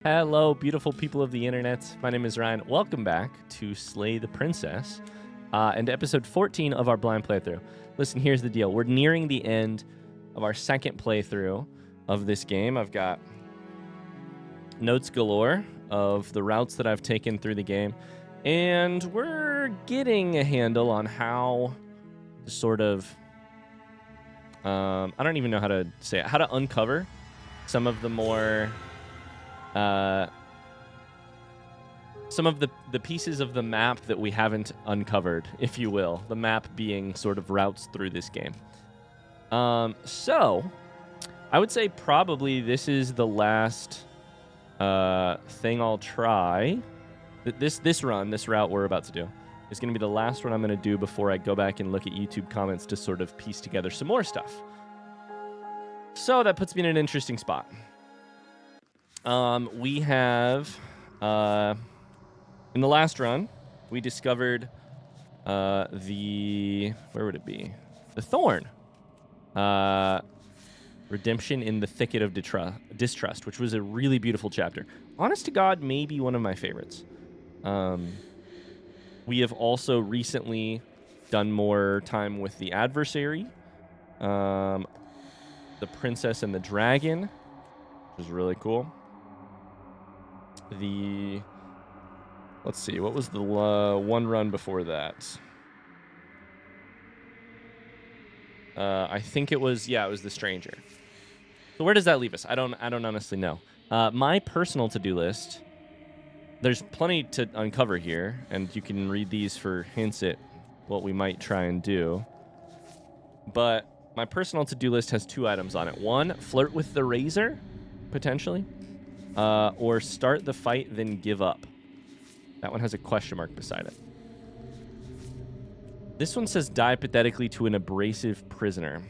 Hello, beautiful people of the internet. My name is Ryan. Welcome back to Slay the Princess and episode 14 of our blind playthrough. Listen, here's the deal. We're nearing the end of our second playthrough of this game. I've got notes galore of the routes that I've taken through the game, and we're getting a handle on how to sort of, I don't even know how to say it, how to uncover some of the more... some of the pieces of the map that we haven't uncovered, if you will. The map being sort of routes through this game. So, I would say probably this is the last thing I'll try. This route we're about to do is going to be the last one I'm going to do before I go back and look at YouTube comments to sort of piece together some more stuff. So that puts me in an interesting spot. We have, in the last run, we discovered, where would it be? The Thorn. Redemption in the Thicket of Distrust, which was a really beautiful chapter. Honest to God, maybe one of my favorites. We have also recently done more time with the adversary, the Princess and the Dragon, which was really cool. Let's see, what was the one run before that? I think it was the Stranger. So where does that leave us? I don't honestly know. My personal to-do list, there's plenty to uncover here, and you can read these for hints at what we might try and do. But my personal to-do list has 2 items on it. 1, flirt with the Razor, potentially. Or start the fight, then give up. That one has a question mark beside it. This one says die pathetically to an abrasive prisoner.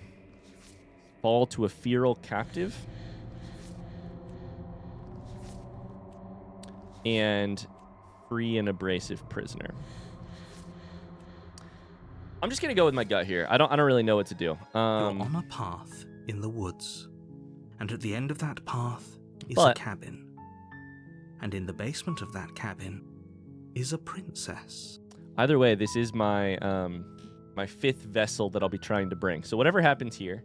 Fall to a feral captive. And free an abrasive prisoner. I'm just going to go with my gut here. I don't really know what to do. You're on a path in the woods. And at the end of that path is a cabin. And in the basement of that cabin is a princess. Either way, this is my my 5th vessel that I'll be trying to bring. So whatever happens here,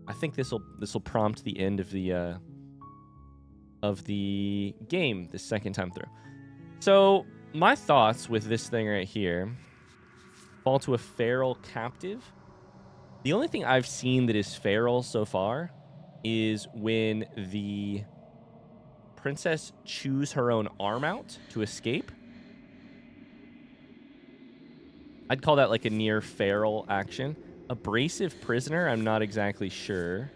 I think this will prompt the end of the game the second time through. So my thoughts with this thing right here: fall to a feral captive. The only thing I've seen that is feral so far is when the princess chews her own arm out to escape. I'd call that like a near feral action. Abrasive prisoner, I'm not exactly sure.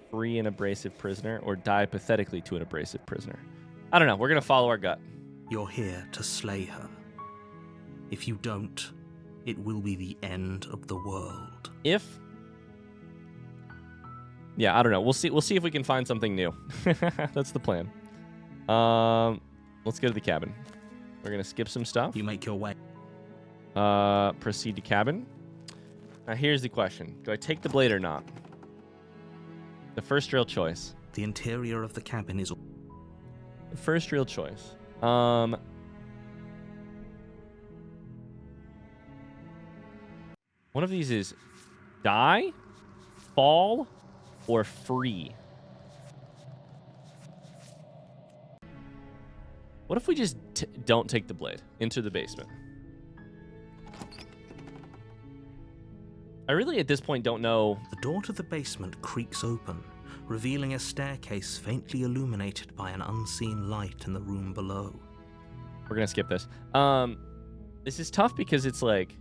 Free an abrasive prisoner or die pathetically to an abrasive prisoner. I don't know. We're going to follow our gut. You're here to slay her. If you don't, it will be the end of the world. Yeah, I don't know. We'll see if we can find something new. That's the plan. Let's go to the cabin. We're going to skip some stuff. You make your way. Proceed to cabin. Now here's the question. Do I take the blade or not? The first real choice. The interior of the cabin is... The first real choice. One of these is die, fall, or free. What if we just don't take the blade? Enter the basement. I really, at this point, don't know... The door to the basement creaks open, revealing a staircase faintly illuminated by an unseen light in the room below. We're going to skip this. This is tough because it's like...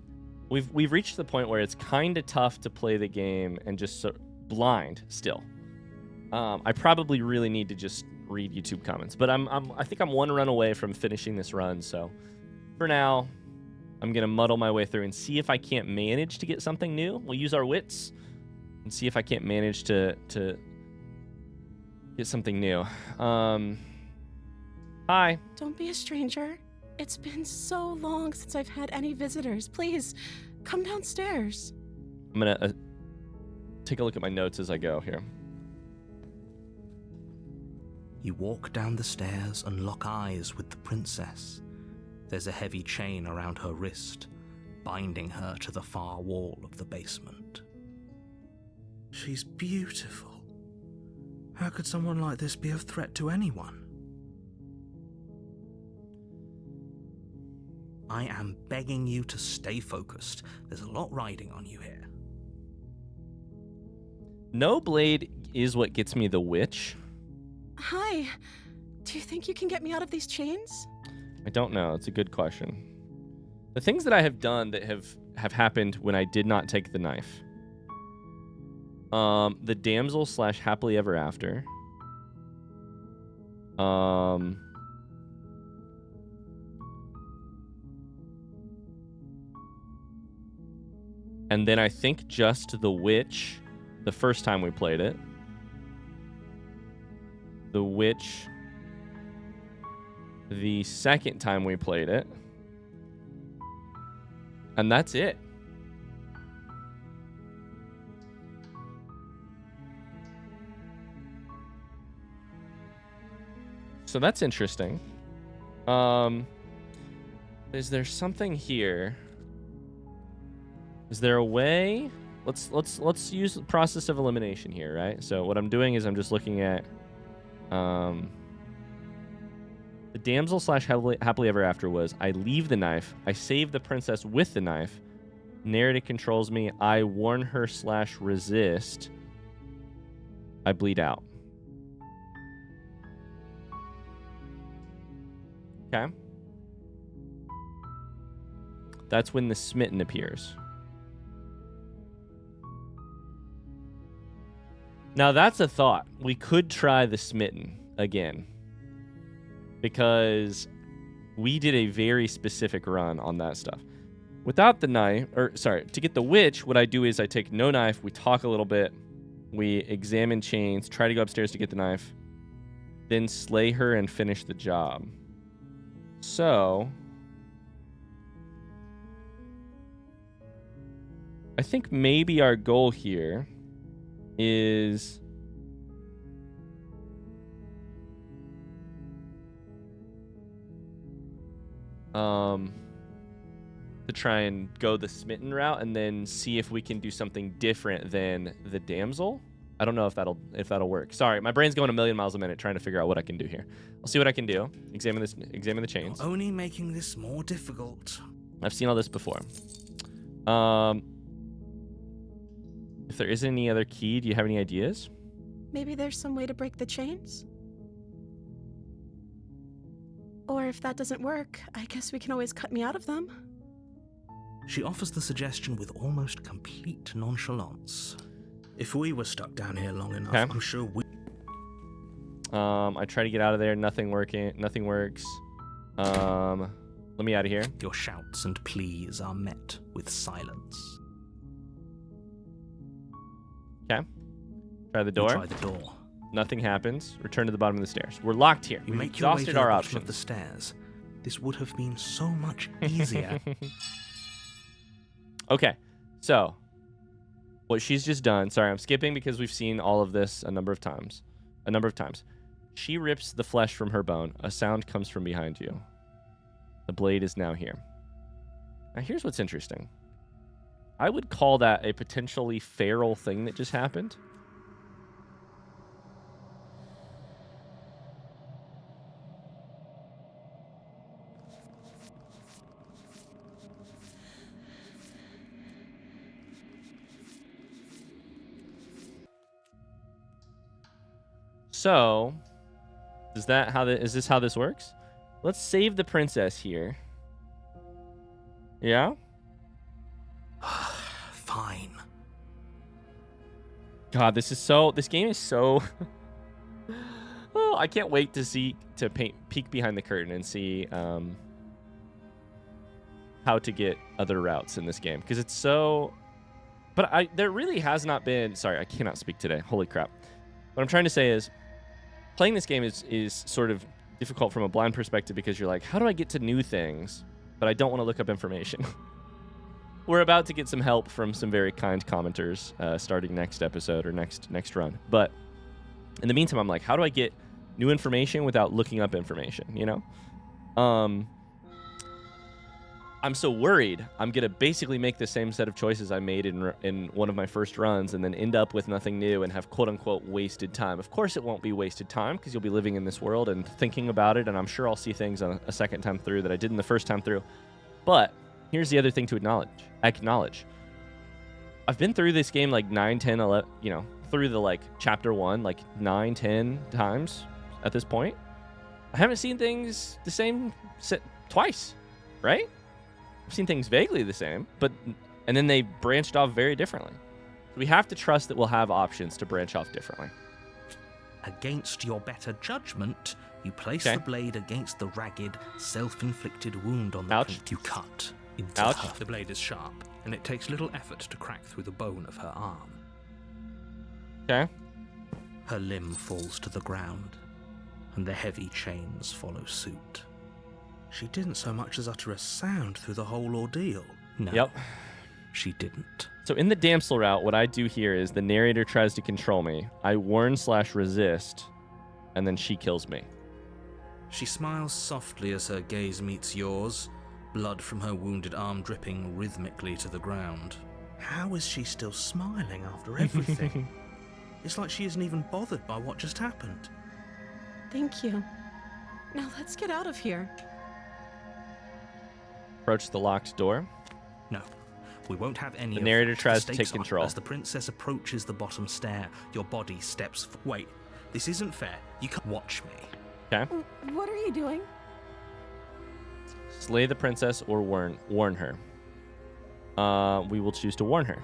We've reached the point where it's kind of tough to play the game and just blind still. I probably really need to just read YouTube comments, but I think I'm 1 run away from finishing this run, so for now, I'm going to muddle my way through and see if I can't manage to get something new. We'll use our wits and see if I can't manage to get something new. Hi. Don't be a stranger. It's been so long since I've had any visitors. Please, come downstairs. I'm going to take a look at my notes as I go here. You walk down the stairs and lock eyes with the princess. There's a heavy chain around her wrist, binding her to the far wall of the basement. She's beautiful. How could someone like this be a threat to anyone? I am begging you to stay focused. There's a lot riding on you here. No blade is what gets me the witch. Hi. Do you think you can get me out of these chains? I don't know. It's a good question. The things that I have done that have happened when I did not take the knife. The damsel / happily ever after. And then I think just the witch the first time we played it. The witch the second time we played it. And that's it. So that's interesting. Is there something here? Is there a way? Let's use the process of elimination here, right? So what I'm doing is I'm just looking at the damsel / happily ever after was I leave the knife, I save the princess with the knife, narrative controls me, I warn her / resist, I bleed out. Okay. That's when the smitten appears. Now that's a thought. We could try the smitten again. Because we did a very specific run on that stuff. Without the knife, to get the witch, what I do is I take no knife, we talk a little bit, we examine chains, try to go upstairs to get the knife, then slay her and finish the job. So, I think maybe our goal here is to try and go the smitten route and then see if we can do something different than the damsel. I don't know if that'll work. Sorry, my brain's going a million miles a minute trying to figure out what I can do here. I'll see what I can do. Examine the chains. You're only making this more difficult. I've seen all this before. If there isn't any other key, do you have any ideas? Maybe there's some way to break the chains? Or if that doesn't work, I guess we can always cut me out of them. She offers the suggestion with almost complete nonchalance. If we were stuck down here long enough, okay. I'm sure we... I try to get out of there. Nothing works. Let me out of here. Your shouts and pleas are met with silence. Okay. Try the door. You try the door. Nothing happens. Return to the bottom of the stairs. We're locked here. You We've make your way to exhausted the our bottom options. of the stairs. This would have been so much easier. Okay. So, what she's just done. Sorry, I'm skipping because we've seen all of this a number of times. She rips the flesh from her bone. A sound comes from behind you. The blade is now here. Now, here's what's interesting. I would call that a potentially feral thing that just happened. So, is this how this works? Let's save the princess here. Yeah? Fine. God, this game is so oh, I can't wait to peek behind the curtain and see how to get other routes in this game, because it's so, but there really has not been, sorry, I cannot speak today. Holy crap. What I'm trying to say is playing this game is sort of difficult from a blind perspective, because you're like, how do I get to new things? But I don't want to look up information. We're about to get some help from some very kind commenters starting next episode or next run. But in the meantime, I'm like, how do I get new information without looking up information, you know? I'm so worried I'm going to basically make the same set of choices I made in one of my first runs and then end up with nothing new and have quote-unquote wasted time. Of course it won't be wasted time because you'll be living in this world and thinking about it, and I'm sure I'll see things on a second time through that I didn't the first time through. But here's the other thing to acknowledge. I've been through this game like 9, 10, 11, you know, through the like chapter 1 like 9, 10 times at this point. I haven't seen things the same twice, right? I've seen things vaguely the same, and then they branched off very differently. We have to trust that we'll have options to branch off differently. Against your better judgment, you place the blade against the ragged, self-inflicted wound on the print you cut into her. The blade is sharp, and it takes little effort to crack through the bone of her arm. Okay. Her limb falls to the ground, and the heavy chains follow suit. She didn't so much as utter a sound through the whole ordeal. No, yep. She didn't. So in the damsel route, what I do here is the narrator tries to control me. I warn/resist, and then she kills me. She smiles softly as her gaze meets yours, blood from her wounded arm dripping rhythmically to the ground. How is she still smiling after everything? It's like she isn't even bothered by what just happened. Thank you. Now let's get out of here. Approach the locked door. No, we won't have any. The narrator tries to take control. As the princess approaches the bottom stair, your body steps. Wait, this isn't fair. You can't watch me. Okay. What are you doing? Slay the princess or warn her. We will choose to warn her.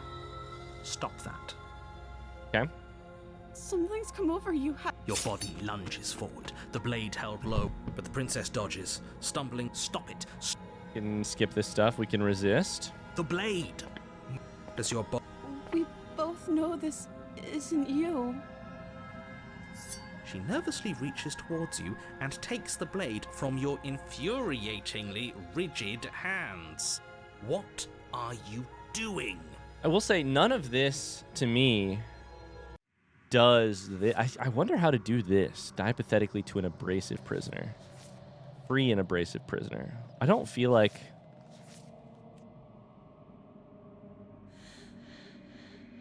Stop that. Okay. Something's come over you. Your body lunges forward, the blade held low, but the princess dodges, stumbling. Stop it. We can skip this stuff. We can resist. The blade. Does your body? We both know this isn't you. She nervously reaches towards you and takes the blade from your infuriatingly rigid hands. What are you doing? I will say none of this to me does this. I wonder how to do this hypothetically to an abrasive prisoner. Free an abrasive prisoner. I don't feel like...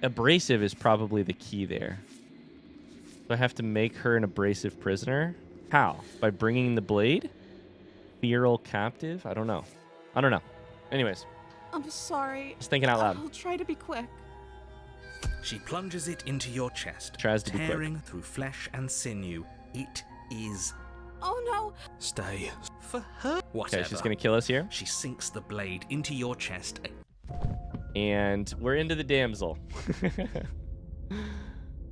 Abrasive is probably the key there. Do I have to make her an abrasive prisoner? How? By bringing the blade? Feral captive? I don't know. Anyways. I'm sorry. Just thinking out loud. I'll try to be quick. She plunges it into your chest, tries to tearing through flesh and sinew. It is... Oh no! Stay. For her. Whatever. Okay, she's gonna kill us here. She sinks the blade into your chest. And we're into the damsel.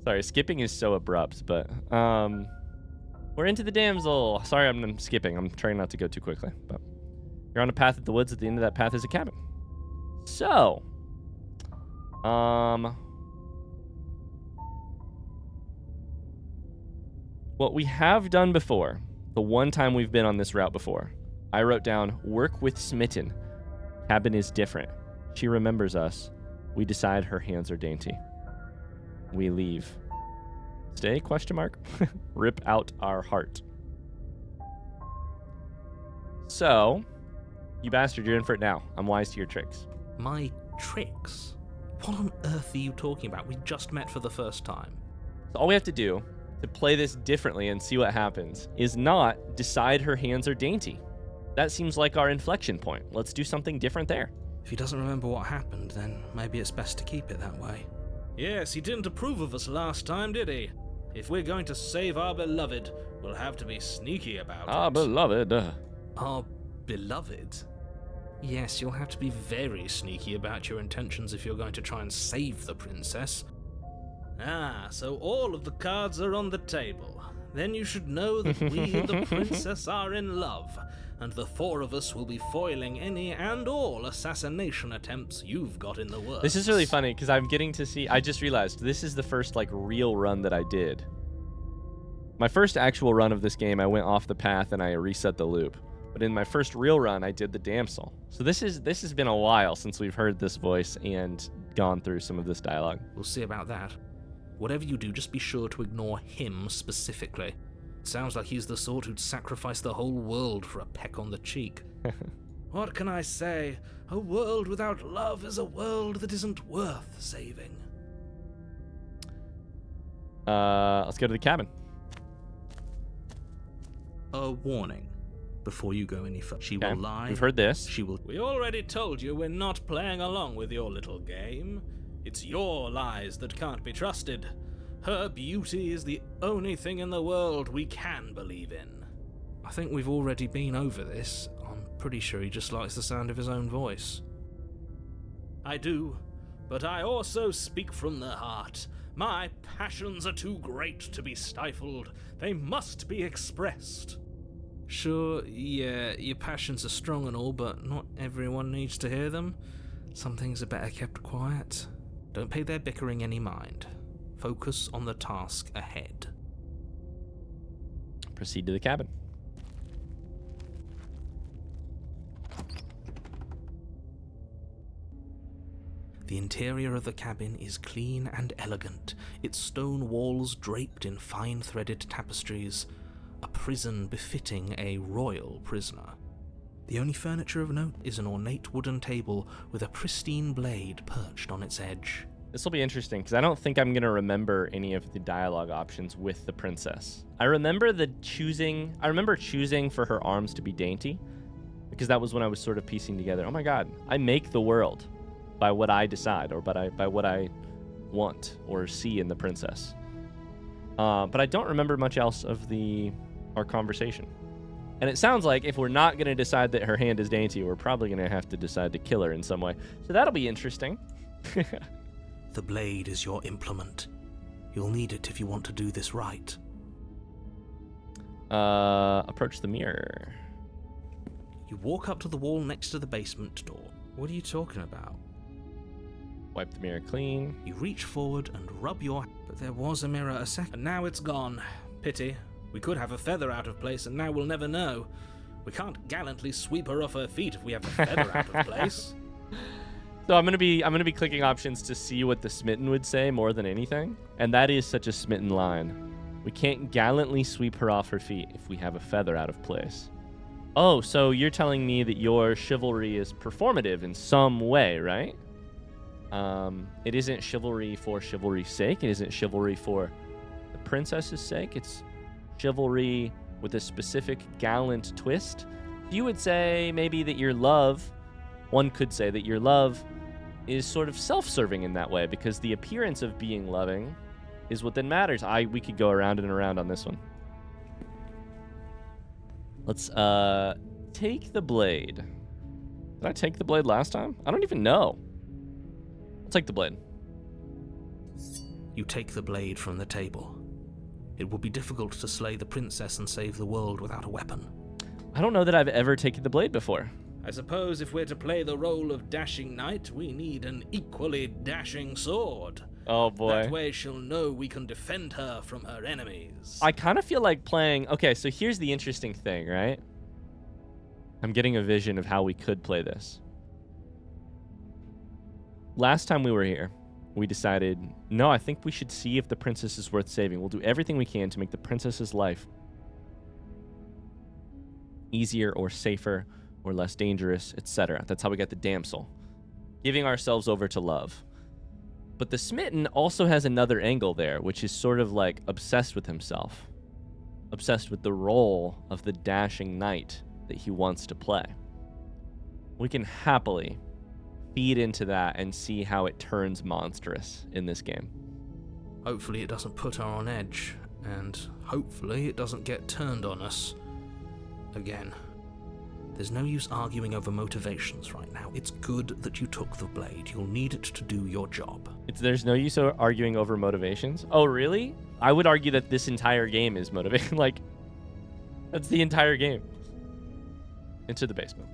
Sorry, skipping is so abrupt, but we're into the damsel. Sorry, I'm skipping. I'm trying not to go too quickly. But you're on a path at the woods. At the end of that path is a cabin. So, what we have done before, the one time we've been on this route before, I wrote down, work with Smitten. Cabin is different. She remembers us. We decide her hands are dainty. We leave. Stay, question mark? Rip out our heart. So, you bastard, you're in for it now. I'm wise to your tricks. My tricks? What on earth are you talking about? We just met for the first time. So all we have to do to play this differently and see what happens is not decide her hands are dainty. That seems like our inflection point. Let's do something different there. If he doesn't remember what happened, then maybe it's best to keep it that way. Yes, he didn't approve of us last time, did he? If we're going to save our beloved, we'll have to be sneaky about it. Our beloved. Our beloved? Yes, you'll have to be very sneaky about your intentions if you're going to try and save the princess. Ah, so all of the cards are on the table. Then you should know that we and the princess are in love, and the four of us will be foiling any and all assassination attempts you've got in the works. This is really funny because I'm getting to see... I just realized this is the first real run that I did. My first actual run of this game, I went off the path and I reset the loop. But in my first real run, I did the damsel. So this has been a while since we've heard this voice and gone through some of this dialogue. We'll see about that. Whatever you do, just be sure to ignore him specifically. Sounds like he's the sort who'd sacrifice the whole world for a peck on the cheek. What can I say? A world without love is a world that isn't worth saving. Let's go to the cabin. A warning. Before you go any further, she will lie. We've heard this. She will. We already told you we're not playing along with your little game. It's your lies that can't be trusted. Her beauty is the only thing in the world we can believe in. I think we've already been over this. I'm pretty sure he just likes the sound of his own voice. I do, but I also speak from the heart. My passions are too great to be stifled. They must be expressed. Sure, yeah, your passions are strong and all, but not everyone needs to hear them. Some things are better kept quiet. Don't pay their bickering any mind. Focus on the task ahead. Proceed to the cabin. The interior of the cabin is clean and elegant, its stone walls draped in fine threaded tapestries, a prison befitting a royal prisoner. The only furniture of note is an ornate wooden table with a pristine blade perched on its edge. This will be interesting because I don't think I'm going to remember any of the dialogue options with the princess. I remember choosing for her arms to be dainty because that was when I was sort of piecing together, oh my god, I make the world by what I decide or by what I want or see in the princess. But I don't remember much else of our conversation. And it sounds like if we're not going to decide that her hand is dainty, we're probably going to have to decide to kill her in some way. So that'll be interesting. The blade is your implement. You'll need it if you want to do this right. Approach the mirror. You walk up to the wall next to the basement door. What are you talking about? Wipe the mirror clean. You reach forward and rub your... But there was a mirror a second. And now it's gone. Pity. We could have a feather out of place, and now we'll never know. We can't gallantly sweep her off her feet if we have a feather out of place. So I'm gonna be clicking options to see what the smitten would say more than anything, and that is such a smitten line. We can't gallantly sweep her off her feet if we have a feather out of place. Oh, so you're telling me that your chivalry is performative in some way, right? It isn't chivalry for chivalry's sake. It isn't chivalry for the princess's sake. It's chivalry with a specific gallant twist. You would say maybe that your love, one could say that your love is sort of self-serving in that way because the appearance of being loving is what then matters. We could go around and around on this one. Let's take the blade. Did I take the blade last time? I don't even know. I'll take the blade. You take the blade from the table. It would be difficult to slay the princess and save the world without a weapon. I don't know that I've ever taken the blade before. I suppose if we're to play the role of dashing knight, we need an equally dashing sword. Oh boy. That way she'll know we can defend her from her enemies. I kind of feel like playing... Okay, so here's the interesting thing, right? I'm getting a vision of how we could play this. Last time we were here, we decided, no, I think we should see if the princess is worth saving. We'll do everything we can to make the princess's life easier or safer or less dangerous, etc. That's how we got the damsel. Giving ourselves over to love. But the smitten also has another angle there, which is sort of like obsessed with himself. Obsessed with the role of the dashing knight that he wants to play. We can happily feed into that and see how it turns monstrous in this game. Hopefully it doesn't put her on edge, and hopefully it doesn't get turned on us again. There's no use arguing over motivations right now. It's good that you took the blade. You'll need it to do your job. There's no use arguing over motivations? Oh, really? I would argue that this entire game is motivation. Like, that's the entire game. Into the basement.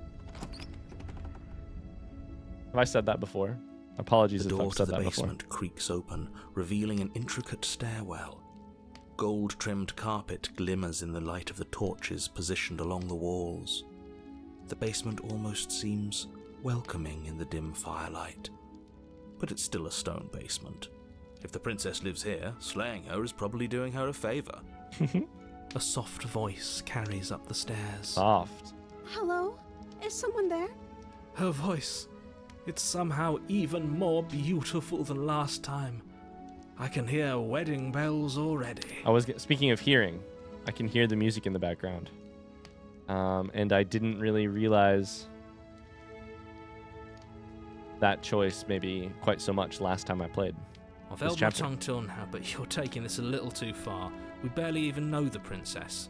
Have I said that before? Apologies if I've said that before. The door to the basement creaks open, revealing an intricate stairwell. Gold-trimmed carpet glimmers in the light of the torches positioned along the walls. The basement almost seems welcoming in the dim firelight. But it's still a stone basement. If the princess lives here, slaying her is probably doing her a favor. A soft voice carries up the stairs. Soft. Hello? Is someone there? Her voice, it's somehow even more beautiful than last time. I can hear wedding bells already. Speaking of hearing, I can hear the music in the background. And I didn't really realize that choice maybe quite so much last time I played. I've this held my chapter. tongue till now, but you're taking this a little too far. We barely even know the princess.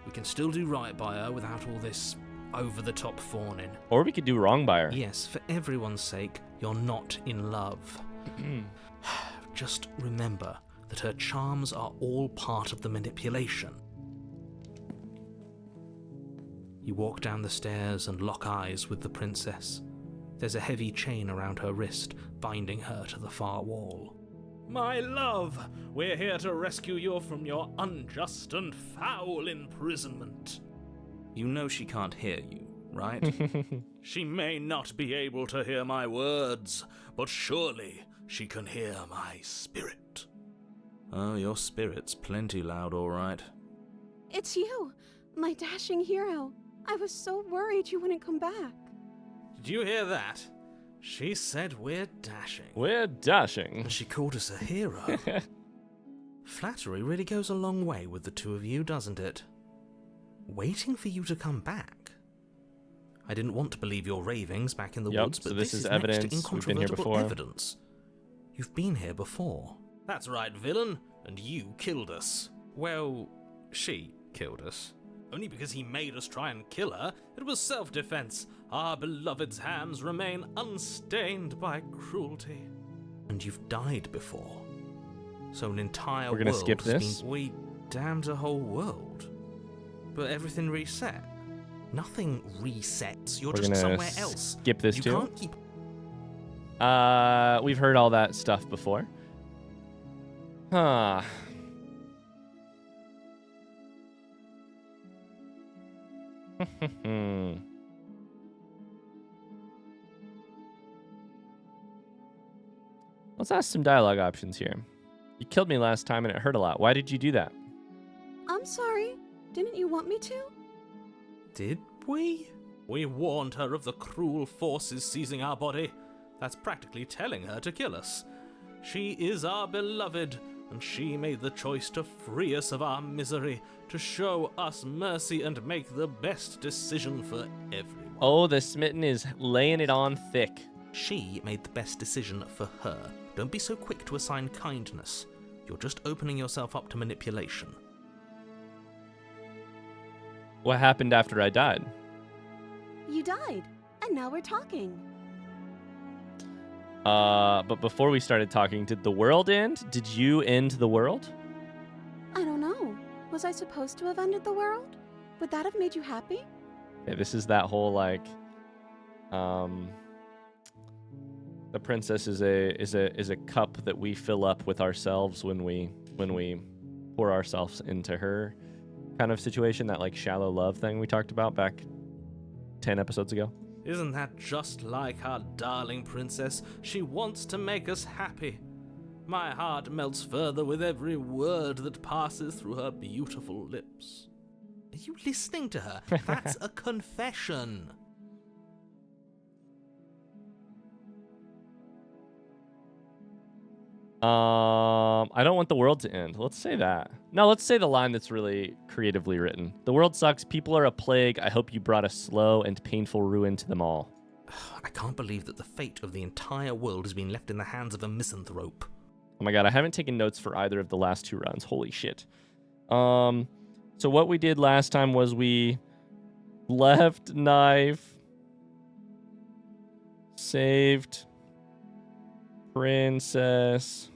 We can still do right by her without all this over-the-top fawning. Or we could do wrong by her. Yes, for everyone's sake, you're not in love. Just remember that her charms are all part of the manipulation. You walk down the stairs and lock eyes with the princess. There's a heavy chain around her wrist, binding her to the far wall. My love, we're here to rescue you from your unjust and foul imprisonment. You know she can't hear you, right? She may not be able to hear my words, but surely she can hear my spirit. Oh, your spirit's plenty loud, all right. It's you, my dashing hero. I was so worried you wouldn't come back. Did you hear that? She said we're dashing. We're dashing. And she called us a hero. Flattery really goes a long way with the two of you, doesn't it? Waiting for you to come back. I didn't want to believe your ravings back in the woods, but so this is next evidence. to We've been here incontrovertible before. evidence. You've been here before. That's right, villain, and you killed us. Well, she killed us. Only because he made us try and kill her. It was self-defense. Our beloved's hands remain unstained by cruelty. And you've died before. So an entire We're gonna world skip has this? been... We damned a whole world. But everything reset. Nothing resets. You're We're just gonna somewhere else. skip this you too. can't keep... We've heard all that stuff before. Huh. Let's ask some dialogue options here. You killed me last time and it hurt a lot. Why did you do that? I'm sorry. Didn't you want me to? Did we? We warned her of the cruel forces seizing our body. That's practically telling her to kill us. She is our beloved, and she made the choice to free us of our misery, to show us mercy and make the best decision for everyone. Oh, the smitten is laying it on thick. She made the best decision for her. Don't be so quick to assign kindness. You're just opening yourself up to manipulation. What happened after I died? You died, and now we're talking. But before we started talking, did the world end? Did you end the world? I don't know. Was I supposed to have ended the world? Would that have made you happy? Yeah, this is that whole like, the princess is a cup that we fill up with ourselves when we pour ourselves into her kind of situation. That like shallow love thing we talked about back 10 episodes ago. Isn't that just like our darling princess? She wants to make us happy. My heart melts further with every word that passes through her beautiful lips. Are you listening to her? That's a confession. I don't want the world to end. Let's say that. No, let's say the line that's really creatively written. The world sucks. People are a plague. I hope you brought a slow and painful ruin to them all. I can't believe that the fate of the entire world has been left in the hands of a misanthrope. Oh my god, I haven't taken notes for either of the last two runs. Holy shit. So what we did last time was we left knife, saved princess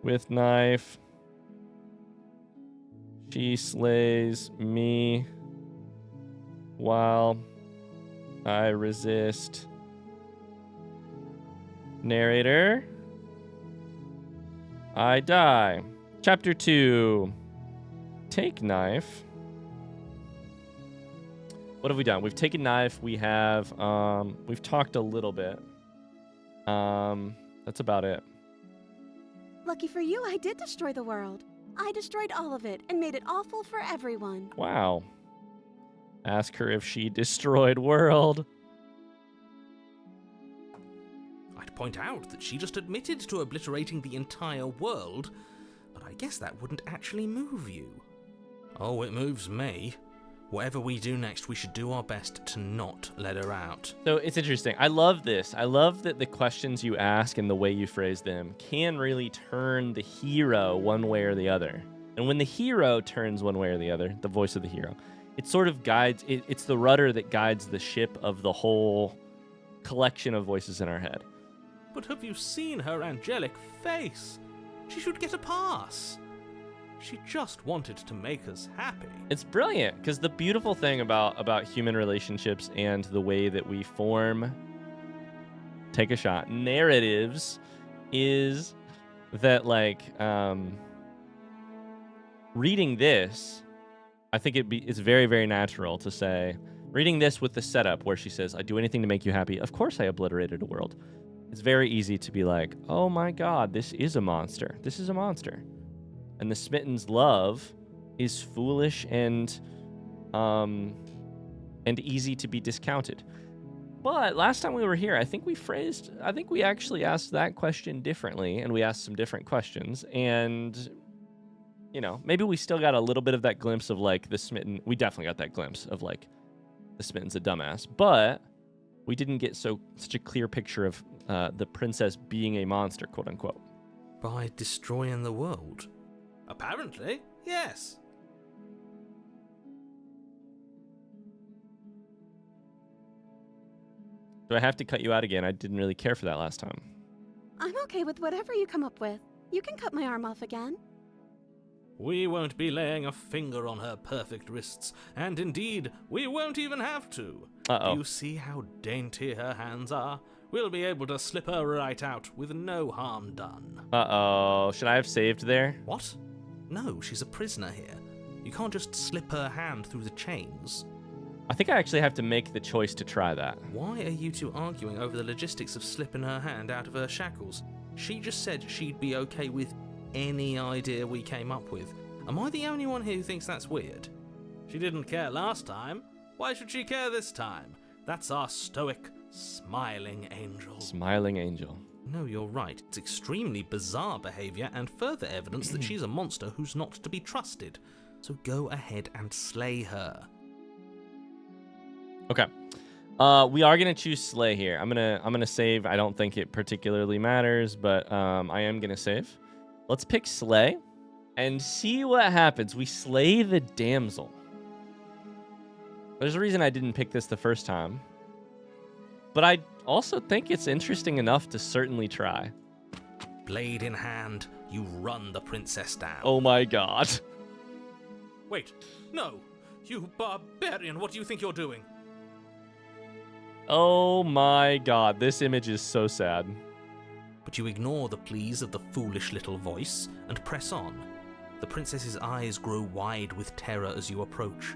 with knife. She slays me while I resist. Narrator. I die. Chapter 2. Take knife. What have we done? We've taken knife. We have we've talked a little bit. That's about it. Lucky for you, I did destroy the world. I destroyed all of it and made it awful for everyone. Wow. Ask her if she destroyed world. I'd point out that she just admitted to obliterating the entire world, but I guess that wouldn't actually move you. Oh, it moves me. Whatever we do next, we should do our best to not let her out. So it's interesting. I love this. I love that the questions you ask and the way you phrase them can really turn the hero one way or the other. And when the hero turns one way or the other, the voice of the hero, it sort of guides, it's the rudder that guides the ship of the whole collection of voices in our head. But have you seen her angelic face? She should get a pass. She just wanted to make us happy. It's brilliant, because the beautiful thing about human relationships and the way that we form, take a shot, narratives is that, like, reading this, I think it's very, very natural to say, reading this with the setup where she says, I do anything to make you happy. Of course I obliterated a world. It's very easy to be like, oh my God, this is a monster. This is a monster. And the Smitten's love is foolish and easy to be discounted. But last time we were here, I think we actually asked that question differently, and we asked some different questions. And, you know, maybe we still got a little bit of that glimpse of, like, the Smitten. We definitely got that glimpse of, like, the Smitten's a dumbass. But we didn't get such a clear picture of the princess being a monster, quote unquote. By destroying the world? Apparently, yes. Do I have to cut you out again? I didn't really care for that last time. I'm okay with whatever you come up with. You can cut my arm off again. We won't be laying a finger on her perfect wrists, and indeed, we won't even have to. Uh-oh. You see how dainty her hands are? We'll be able to slip her right out with no harm done. Uh-oh. Should I have saved there? What? No, she's a prisoner here. You can't just slip her hand through the chains. I think I actually have to make the choice to try that. Why are you two arguing over the logistics of slipping her hand out of her shackles? She just said she'd be okay with any idea we came up with. Am I the only one here who thinks that's weird? She didn't care last time. Why should she care this time? That's our stoic, smiling angel. Smiling angel. No, you're right. It's extremely bizarre behavior and further evidence that she's a monster who's not to be trusted. So go ahead and slay her. Okay. We are gonna choose slay here. I'm gonna save. I don't think it particularly matters, but I am gonna save. Let's pick slay and see what happens. We slay the damsel. There's a reason I didn't pick this the first time, but I also think it's interesting enough to certainly try. Blade in hand, you run the princess down. Oh my God. Wait, no! You barbarian, what do you think you're doing? Oh my God, this image is so sad. But you ignore the pleas of the foolish little voice and press on. The princess's eyes grow wide with terror as you approach,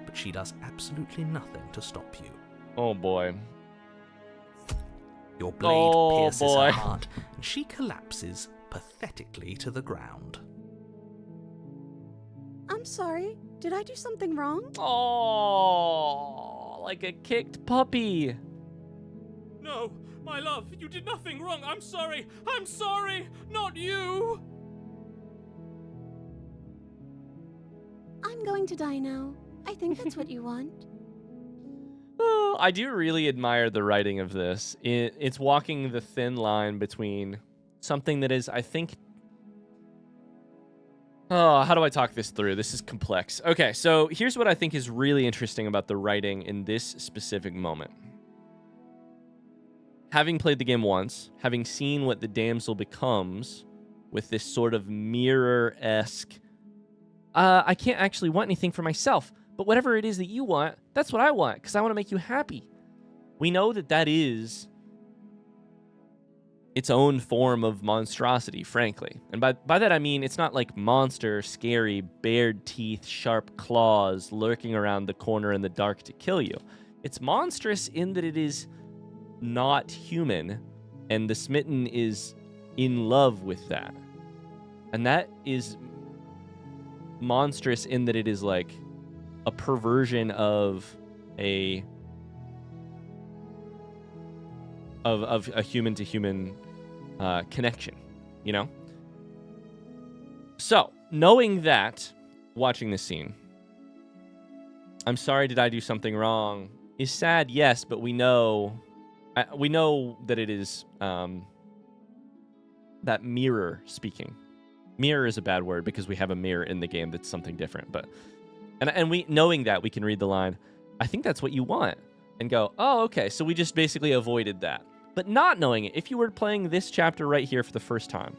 but she does absolutely nothing to stop you. Oh boy. Your blade pierces boy. her heart, and she collapses pathetically to the ground. I'm sorry. Did I do something wrong? Oh, like a kicked puppy. No, my love, you did nothing wrong. I'm sorry, not you. I'm going to die now. I think that's what you want. Oh, I do really admire the writing of this. It's walking the thin line between something that is, I think... Oh, how do I talk this through? This is complex. Okay, so here's what I think is really interesting about the writing in this specific moment. Having played the game once, having seen what the damsel becomes with this sort of mirror-esque, I can't actually want anything for myself, but whatever it is that you want, that's what I want, because I want to make you happy. We know that that is its own form of monstrosity, frankly. And by that I mean it's not like monster, scary, bared teeth, sharp claws lurking around the corner in the dark to kill you. It's monstrous in that it is not human, and the Smitten is in love with that. And that is monstrous in that it is like a perversion of a human to human connection, you know? So, knowing that, watching this scene, I'm sorry, did I do something wrong? Is sad, yes, but we know that it is that mirror speaking. Mirror is a bad word because we have a mirror in the game that's something different. But and we knowing that, we can read the line, I think that's what you want, and go, oh, okay, so we just basically avoided that. But not knowing it, if you were playing this chapter right here for the first time,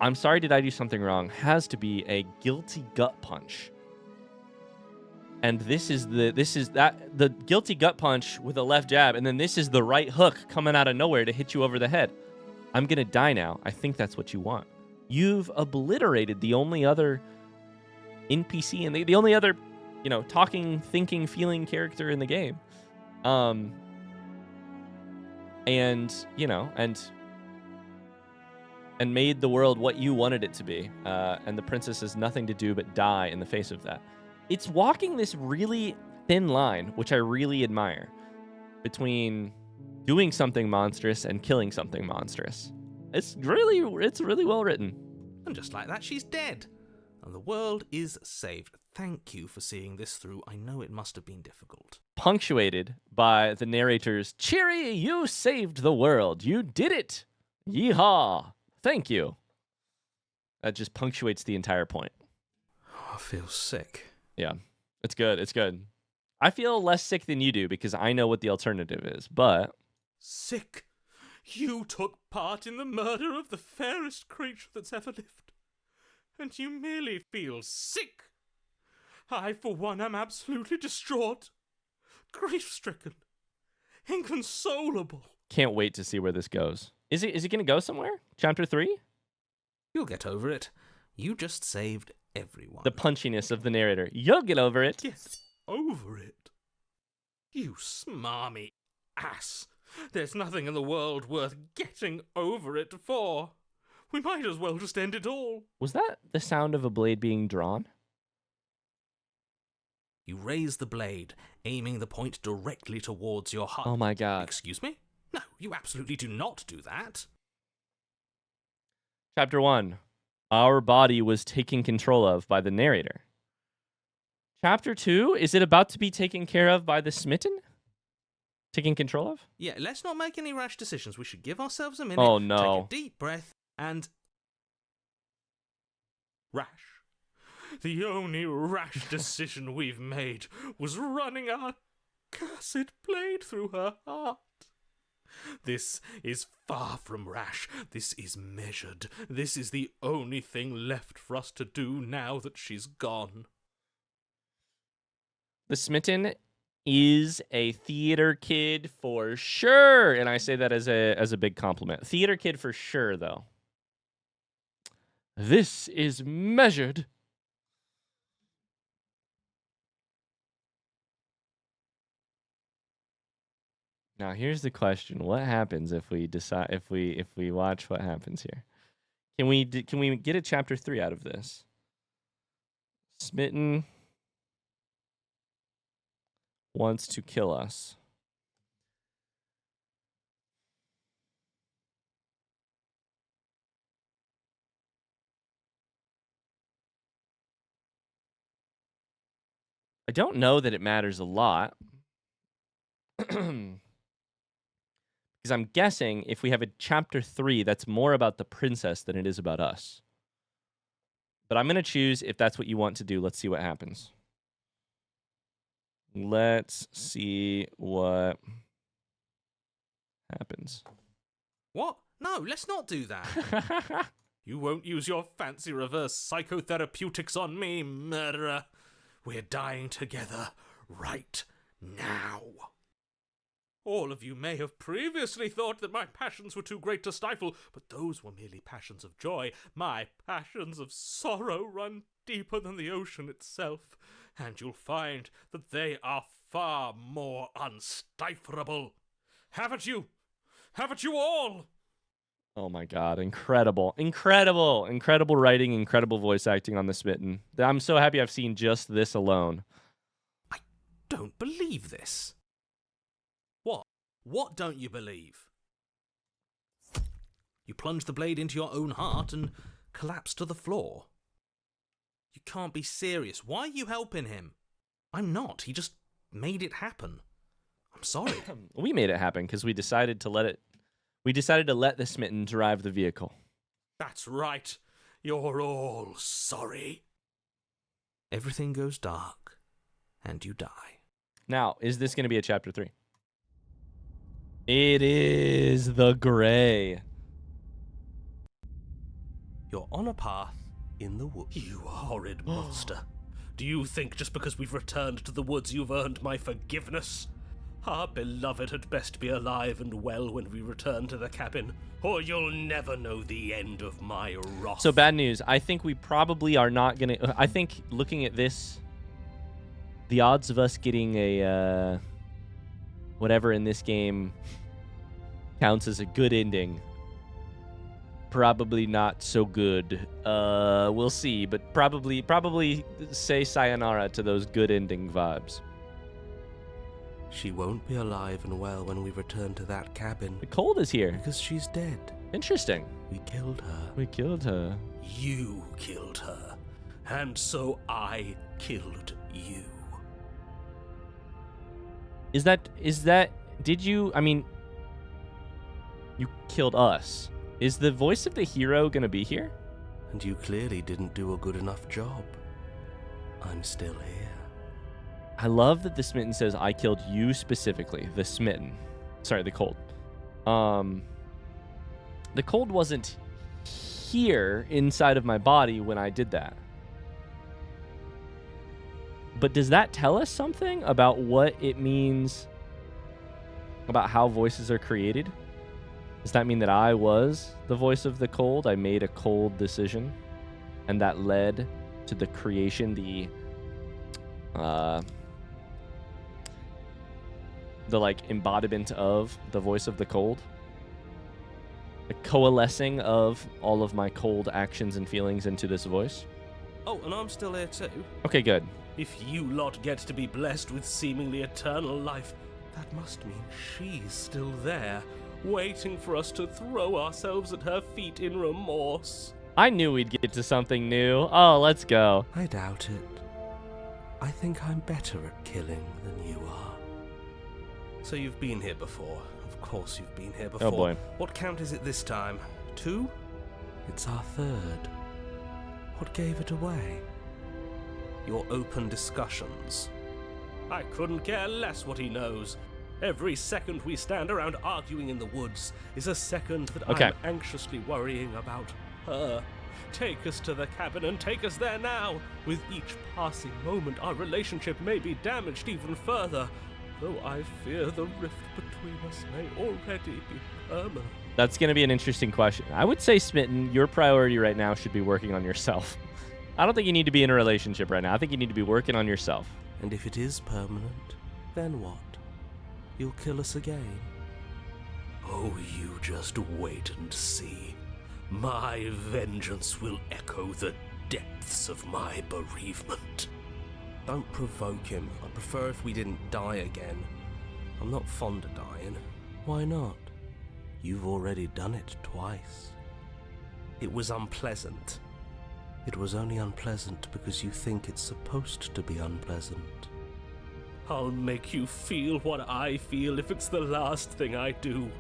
I'm sorry, did I do something wrong, has to be a guilty gut punch. And this is the guilty gut punch with a left jab, and then this is the right hook coming out of nowhere to hit you over the head. I'm gonna die now. I think that's what you want. You've obliterated the only other NPC and the only other, talking, thinking, feeling character in the game. And made the world what you wanted it to be. And the princess has nothing to do but die in the face of that. It's walking this really thin line, which I really admire, between doing something monstrous and killing something monstrous. It's really well written. And just like that, she's dead. And the world is saved. Thank you for seeing this through. I know it must have been difficult. Punctuated by the narrator's, "Cheery, you saved the world. You did it. Yeehaw. Thank you." That just punctuates the entire point. I feel sick. Yeah, it's good. It's good. I feel less sick than you do because I know what the alternative is, but... Sick? You took part in the murder of the fairest creature that's ever lived, and you merely feel sick. I, for one, am absolutely distraught, grief-stricken, inconsolable. Can't wait to see where this goes. Is it going to go somewhere? Chapter 3? You'll get over it. You just saved everyone. The punchiness of the narrator. You'll get over it. Get over it? You smarmy ass. There's nothing in the world worth getting over it for. We might as well just end it all. Was that the sound of a blade being drawn? You raise the blade, aiming the point directly towards your heart. Oh my god. Excuse me? No, you absolutely do not do that. Chapter 1. Our body was taken control of by the narrator. Chapter 2. Is it about to be taken care of by the smitten? Taken control of? Yeah, let's not make any rash decisions. We should give ourselves a minute. Oh no. Take a deep breath and... Rash. The only rash decision we've made was running our cursed blade through her heart. This is far from rash. This is measured. This is the only thing left for us to do now that she's gone. The smitten is a theater kid for sure, and I say that as a big compliment. Theater kid for sure, though. This is measured. Now here's the question: what happens if we decide if we watch what happens here? Can we get a chapter 3 out of this? Smitten wants to kill us. I don't know that it matters a lot. Because I'm guessing if we have a chapter 3, that's more about the princess than it is about us. But I'm going to choose if that's what you want to do. Let's see what happens. Let's see what happens. What? No, let's not do that. You won't use your fancy reverse psychotherapeutics on me, murderer. We're dying together right now. All of you may have previously thought that my passions were too great to stifle, but those were merely passions of joy. My passions of sorrow run deeper than the ocean itself, and you'll find that they are far more unstifleable. Haven't you? Haven't you all? Oh my god, incredible. Incredible writing, incredible voice acting on the Smitten. I'm so happy I've seen just this alone. I don't believe this. What? What don't you believe? You plunge the blade into your own heart and collapse to the floor. You can't be serious. Why are you helping him? I'm not. He just made it happen. I'm sorry. We made it happen because we decided to let the Smitten drive the vehicle. That's right. You're all sorry. Everything goes dark, and you die. Now, is this going to be a chapter 3? It is the Gray. You're on a path in the woods. You horrid monster. Do you think just because we've returned to the woods you've earned my forgiveness? Our beloved had best be alive and well when we return to the cabin, or you'll never know the end of my wrath. So bad news. I think we probably are not going to... I think looking at this, the odds of us getting a... whatever in this game counts as a good ending, probably not so good. We'll see, but probably say sayonara to those good ending vibes. She won't be alive and well when we return to that cabin. The cold is here. Because she's dead. Interesting. We killed her. We killed her. You killed her, and so I killed you. Is that, did you, I mean, you killed us. Is the voice of the hero gonna be here? And you clearly didn't do a good enough job. I'm still here. I love that the Smitten says, I killed you specifically. The Smitten. Sorry, the Cold. The Cold wasn't here inside of my body when I did that. But does that tell us something about what it means about how voices are created? Does that mean that I was the voice of the Cold? I made a cold decision, and that led to the creation, the like embodiment of the voice of the Cold, the coalescing of all of my cold actions and feelings into this voice. Oh, and I'm still here too. Okay, good. If you lot get to be blessed with seemingly eternal life, that must mean she's still there, waiting for us to throw ourselves at her feet in remorse. I knew we'd get to something new. Oh, let's go. I doubt it. I think I'm better at killing than you are. So you've been here before. Of course you've been here before. Oh boy. What count is it this time? 2? It's our third. What gave it away? Your open discussions. I couldn't care less what he knows. Every second we stand around arguing in the woods is a second that Okay. I'm anxiously worrying about her. Take us to the cabin and take us there now. With each passing moment, our relationship may be damaged even further, though I fear the rift between us may already be permanent. That's going to be an interesting question. I would say, Smitten, your priority right now should be working on yourself. I don't think you need to be in a relationship right now. I think you need to be working on yourself. And if it is permanent, then what? You'll kill us again? Oh, you just wait and see. My vengeance will echo the depths of my bereavement. Don't provoke him. I'd prefer if we didn't die again. I'm not fond of dying. Why not? You've already done it twice. It was unpleasant. It was only unpleasant because you think it's supposed to be unpleasant. I'll make you feel what I feel if it's the last thing I do.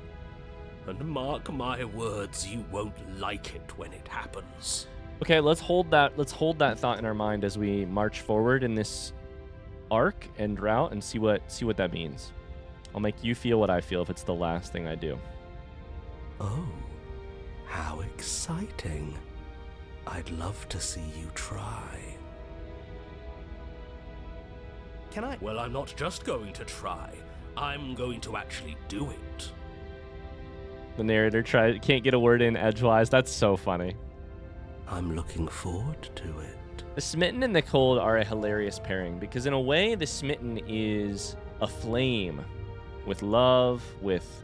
And mark my words, you won't like it when it happens. Okay, let's hold that thought in our mind as we march forward in this arc and route and see what that means. I'll make you feel what I feel if it's the last thing I do. Oh, how exciting. I'd love to see you try. Can I? Well, I'm not just going to try. I'm going to actually do it. The narrator can't get a word in edgewise. That's so funny. I'm looking forward to it. The Smitten and the Cold are a hilarious pairing because in a way the Smitten is a flame with love, with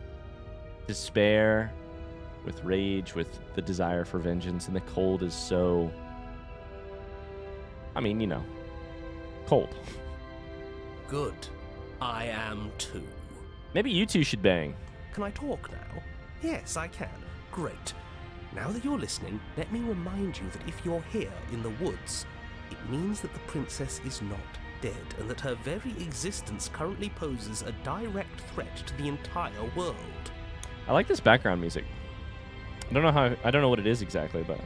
despair, with rage, with the desire for vengeance, and the cold is so, I mean, cold. Good. I am too. Maybe you two should bang. Can I talk now? Yes, I can. Great. Now that you're listening, let me remind you that if you're here in the woods, it means that the princess is not dead, and that her very existence currently poses a direct threat to the entire world. I like this background music. I don't know what it is exactly, but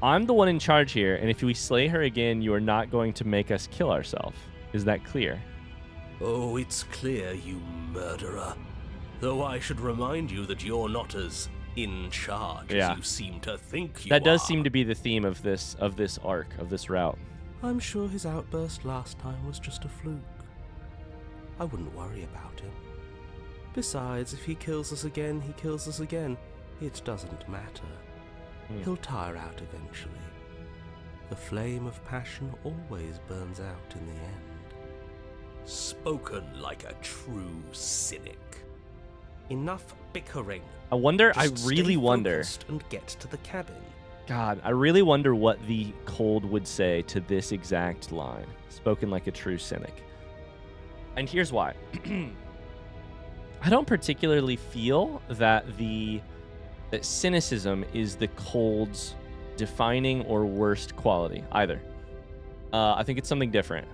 I'm the one in charge here, and if we slay her again, you are not going to make us kill ourselves. Is that clear? Oh, it's clear, you murderer. Though I should remind you that you're not as in charge as you seem to think you are. That does seem to be the theme of this arc, of this route. I'm sure his outburst last time was just a fluke. I wouldn't worry about him. Besides, if he kills us again, he kills us again. It doesn't matter. He'll tire out eventually. The flame of passion always burns out in the end. Spoken like a true cynic. Enough bickering. I wonder, Just I really stay wonder. focused and get to the cabin. God, I really wonder what the cold would say to this exact line. Spoken like a true cynic. And here's why. I don't particularly feel that that cynicism is the cold's defining or worst quality either. I think it's something different.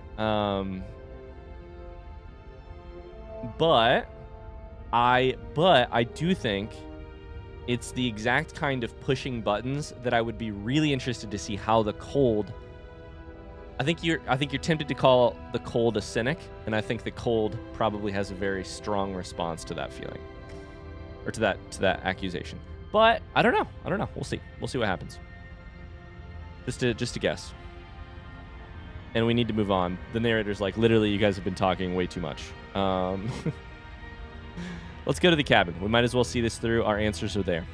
But I do think it's the exact kind of pushing buttons that I would be really interested to see how the cold. I think you're tempted to call the cold a cynic, and I think the cold probably has a very strong response to that feeling, or to that accusation. But I don't know. We'll see. We'll see what happens. Just to guess. And we need to move on. The narrator's like, literally, you guys have been talking way too much. Let's go to the cabin. We might as well see this through. Our answers are there.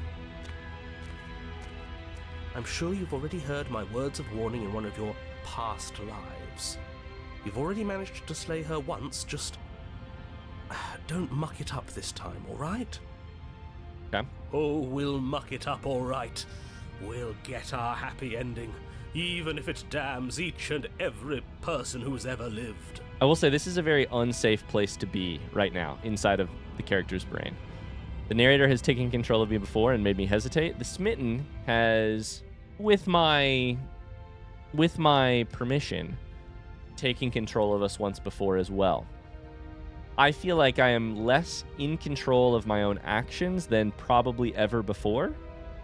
I'm sure you've already heard my words of warning in one of your past lives. You've already managed to slay her once, just don't muck it up this time, alright? Okay. Oh, we'll muck it up alright. We'll get our happy ending, even if it damns each and every person who's ever lived. I will say this is a very unsafe place to be right now, inside of the character's brain. The narrator has taken control of me before and made me hesitate. The smitten has, with my permission, taken control of us once before as well. I feel like I am less in control of my own actions than probably ever before,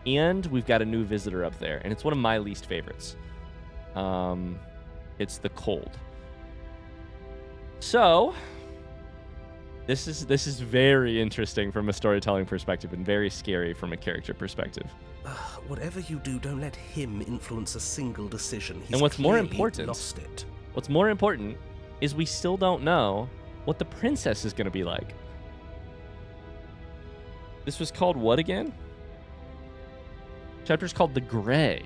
and we've got a new visitor up there, and it's one of my least favorites. It's the cold. So, this is very interesting from a storytelling perspective and very scary from a character perspective. Whatever you do, don't let him influence a single decision. He's And what's more clearly important, lost it. What's more important is we still don't know what the princess is going to be like. This was called what again? Chapter's called The Grey.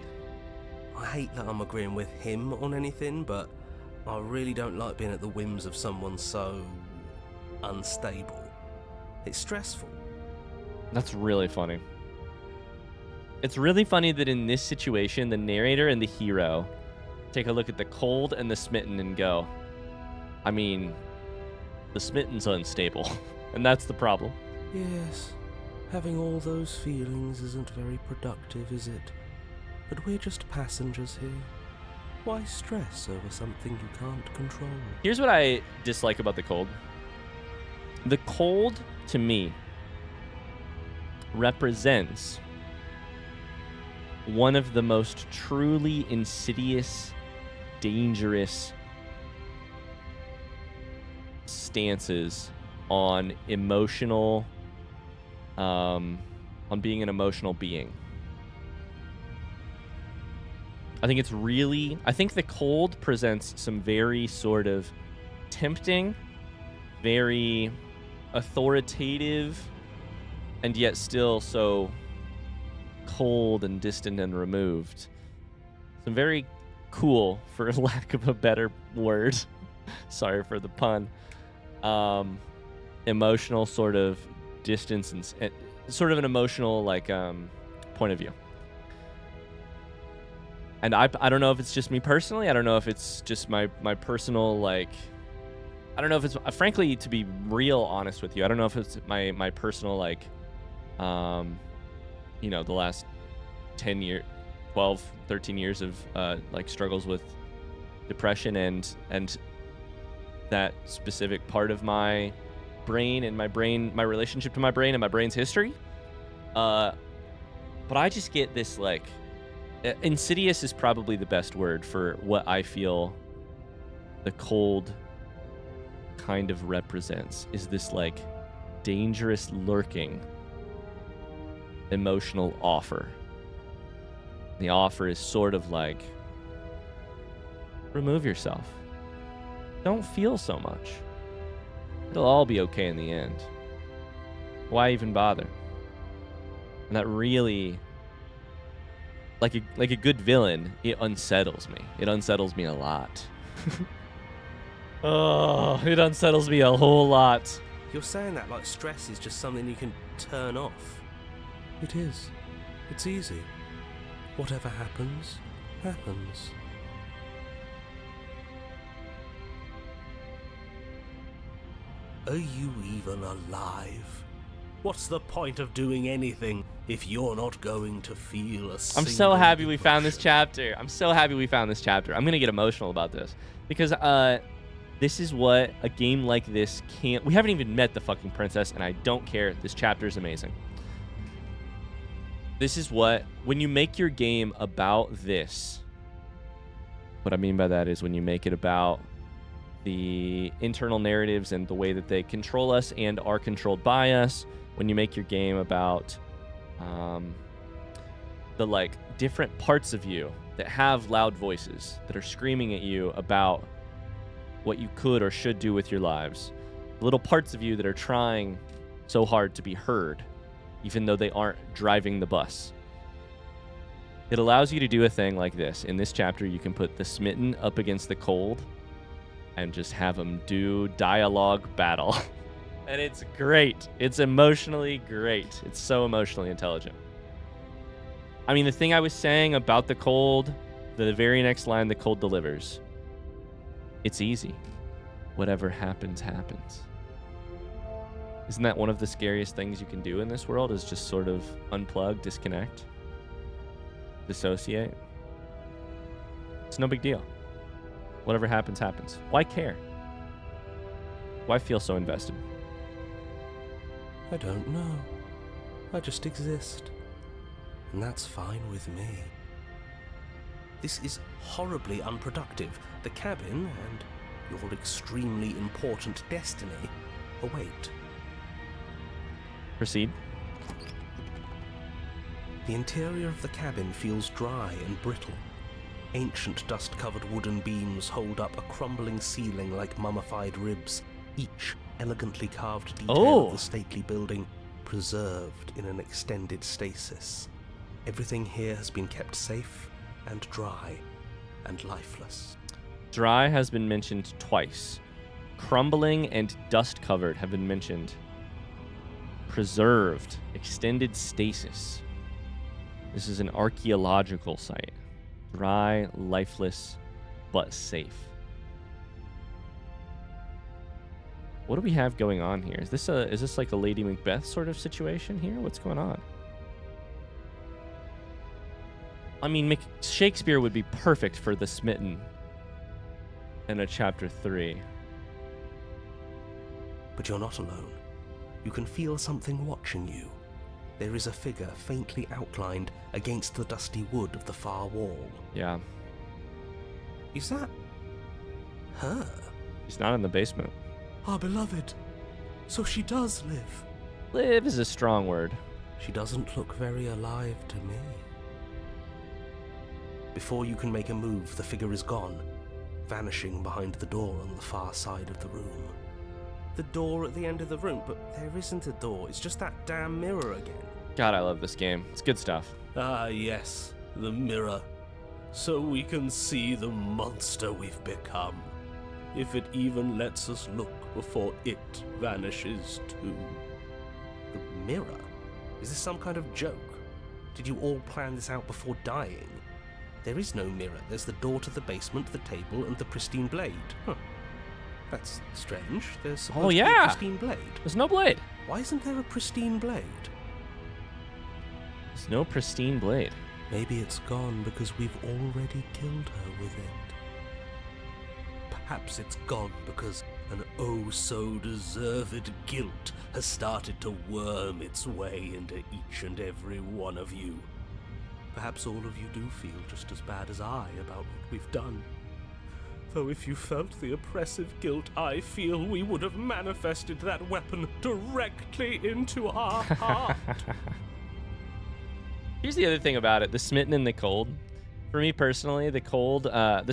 I hate that I'm agreeing with him on anything, but I really don't like being at the whims of someone so unstable. It's stressful. That's really funny. It's really funny that in this situation, the narrator and the hero take a look at the cold and the smitten and go, I mean, the smitten's unstable. And that's the problem. Yes, having all those feelings isn't very productive, is it? But we're just passengers here. Why stress over something you can't control? Here's what I dislike about the cold. The cold, to me, represents one of the most truly insidious, dangerous stances on emotional, on being an emotional being. I think the cold presents some very sort of tempting, very authoritative, and yet still so cold and distant and removed some very cool, for lack of a better word, sorry for the pun, emotional sort of distance and sort of an emotional like point of view. And I don't know if it's just me personally. I don't know if it's just my personal like. I don't know if it's frankly, to be real honest with you, I don't know if it's my personal like, you know, the last 12, 13 years of like struggles with depression and that specific part of my brain and my relationship to my brain and my brain's history. But I just get this like, insidious is probably the best word for what I feel the cold kind of represents, is this like dangerous lurking emotional offer. The offer is sort of like, remove yourself. Don't feel so much. It'll all be okay in the end. Why even bother? And that really, like a good villain, it unsettles me. It unsettles me a lot. Oh, it unsettles me a whole lot. You're saying that like stress is just something you can turn off. It is. It's easy. Whatever happens, happens. Are you even alive? What's the point of doing anything if you're not going to feel a single I'm so happy we found this emotion? chapter. I'm so happy we found this chapter. I'm going to get emotional about this because this is what a game like this can't. We haven't even met the fucking princess, and I don't care. This chapter is amazing. This is what, when you make your game about this, what I mean by that is when you make it about the internal narratives and the way that they control us and are controlled by us, when you make your game about the like different parts of you that have loud voices that are screaming at you about what you could or should do with your lives, little parts of you that are trying so hard to be heard, even though they aren't driving the bus. It allows you to do a thing like this. In this chapter, you can put the smitten up against the cold and just have them do dialogue battle. And it's great. It's emotionally great. It's so emotionally intelligent. I mean, the thing I was saying about the cold, the very next line the cold delivers, it's easy. Whatever happens, happens. Isn't that one of the scariest things you can do in this world, is just sort of unplug, disconnect, dissociate? It's no big deal. Whatever happens, happens. Why care? Why feel so invested? I don't know. I just exist. And that's fine with me. This is horribly unproductive. The cabin and your extremely important destiny await. Proceed. The interior of the cabin feels dry and brittle. Ancient dust-covered wooden beams hold up a crumbling ceiling like mummified ribs, each elegantly carved detail of the stately building preserved in an extended stasis. Everything here has been kept safe and dry and lifeless. Dry has been mentioned twice. Crumbling and dust-covered have been mentioned. Preserved, extended stasis. This is an archaeological site. Dry, lifeless, but safe. What do we have going on here? Is this like a Lady Macbeth sort of situation here? What's going on? I mean, Shakespeare would be perfect for the smitten in a chapter 3. But you're not alone. You can feel something watching you. There is a figure faintly outlined against the dusty wood of the far wall. Yeah. Is that her? She's not in the basement. Our beloved. So she does live. Live is a strong word. She doesn't look very alive to me. Before you can make a move, the figure is gone, vanishing behind the door on the far side of the room. The door at the end of the room, but there isn't a door. It's just that damn mirror again. God, I love this game. It's good stuff. Ah, yes, the mirror. so we can see the monster we've become, if it even lets us look before it vanishes too. The mirror? Is this some kind of joke? Did you all plan this out before dying? There is no mirror. There's the door to the basement, the table, and the pristine blade. Huh. That's strange. There's supposed to be a pristine blade. There's no blade. Why isn't there a pristine blade? There's no pristine blade. Maybe it's gone because we've already killed her with it. Perhaps it's gone because an oh-so-deserved guilt has started to worm its way into each and every one of you. Perhaps all of you do feel just as bad as I about what we've done. Though if you felt the oppressive guilt I feel, we would have manifested that weapon directly into our heart. Here's the other thing about it: the smitten and the cold. For me personally, the cold, the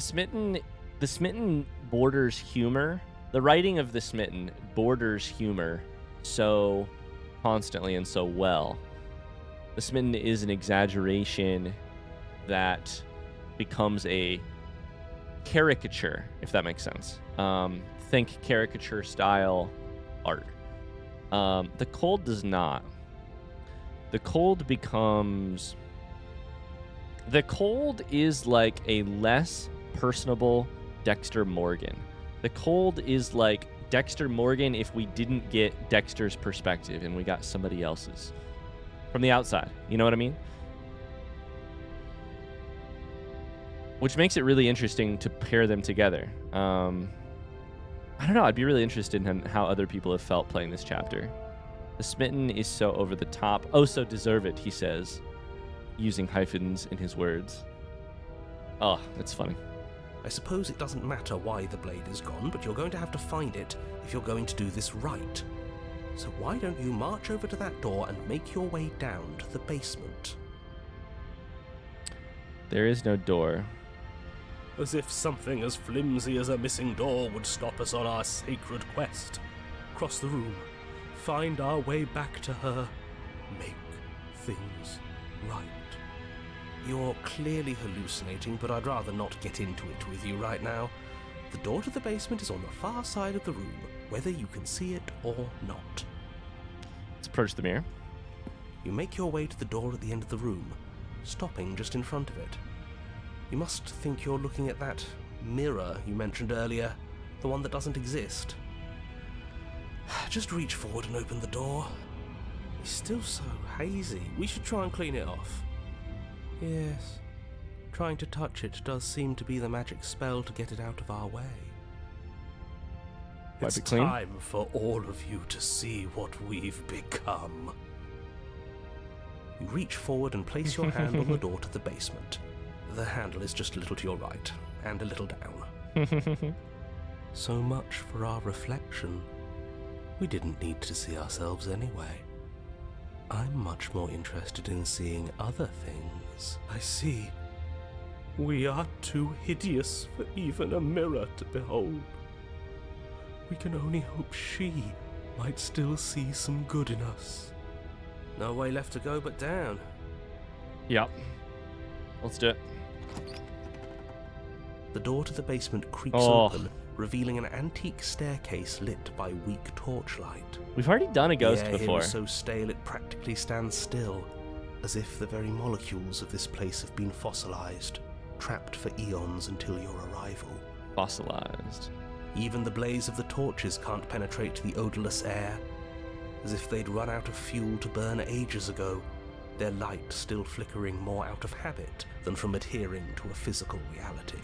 smitten borders humor. The writing of the smitten borders humor so constantly and so well. The smitten is an exaggeration that becomes a caricature, if that makes sense. Think caricature style art. The cold does not. The cold becomes... The cold is like a less personable Dexter Morgan. The cold is like Dexter Morgan if we didn't get Dexter's perspective and we got somebody else's. From the outside. You know what I mean? Which makes it really interesting to pair them together. I don't know. I'd be really interested in how other people have felt playing this chapter. The smitten is so over the top. Oh, so deserved, he says, using hyphens in his words. Oh, it's funny. I suppose it doesn't matter why the blade is gone, but you're going to have to find it if you're going to do this right. So why don't you march over to that door and make your way down to the basement? There is no door. As if something as flimsy as a missing door would stop us on our sacred quest. Cross the room, find our way back to her, make things right. You're clearly hallucinating, but I'd rather not get into it with you right now. The door to the basement is on the far side of the room, whether you can see it or not. Let's approach the mirror. You make your way to the door at the end of the room, stopping just in front of it. You must think you're looking at that mirror you mentioned earlier, the one that doesn't exist. Just reach forward and open the door. It's still so hazy. We should try and clean it off. Yes, trying to touch it does seem to be the magic spell to get it out of our way. Wipe It's it clean? time for all of you to see what we've become. You reach forward and place your hand on the door to the basement. The handle is just a little to your right, and a little down. So much for our reflection. We didn't need to see ourselves anyway. I'm much more interested in seeing other things. I see. We are too hideous for even a mirror to behold. We can only hope she might still see some good in us. No way left to go but down. Yep. Let's do it. The door to the basement creaks Oh. open, revealing an antique staircase lit by weak torchlight. We've already done a ghost the air before. Here is so stale it practically stands still, as if the very molecules of this place have been fossilized, trapped for eons until your arrival. Fossilized. Even the blaze of the torches can't penetrate the odorless air, as if they'd run out of fuel to burn ages ago, their light still flickering more out of habit than from adhering to a physical reality.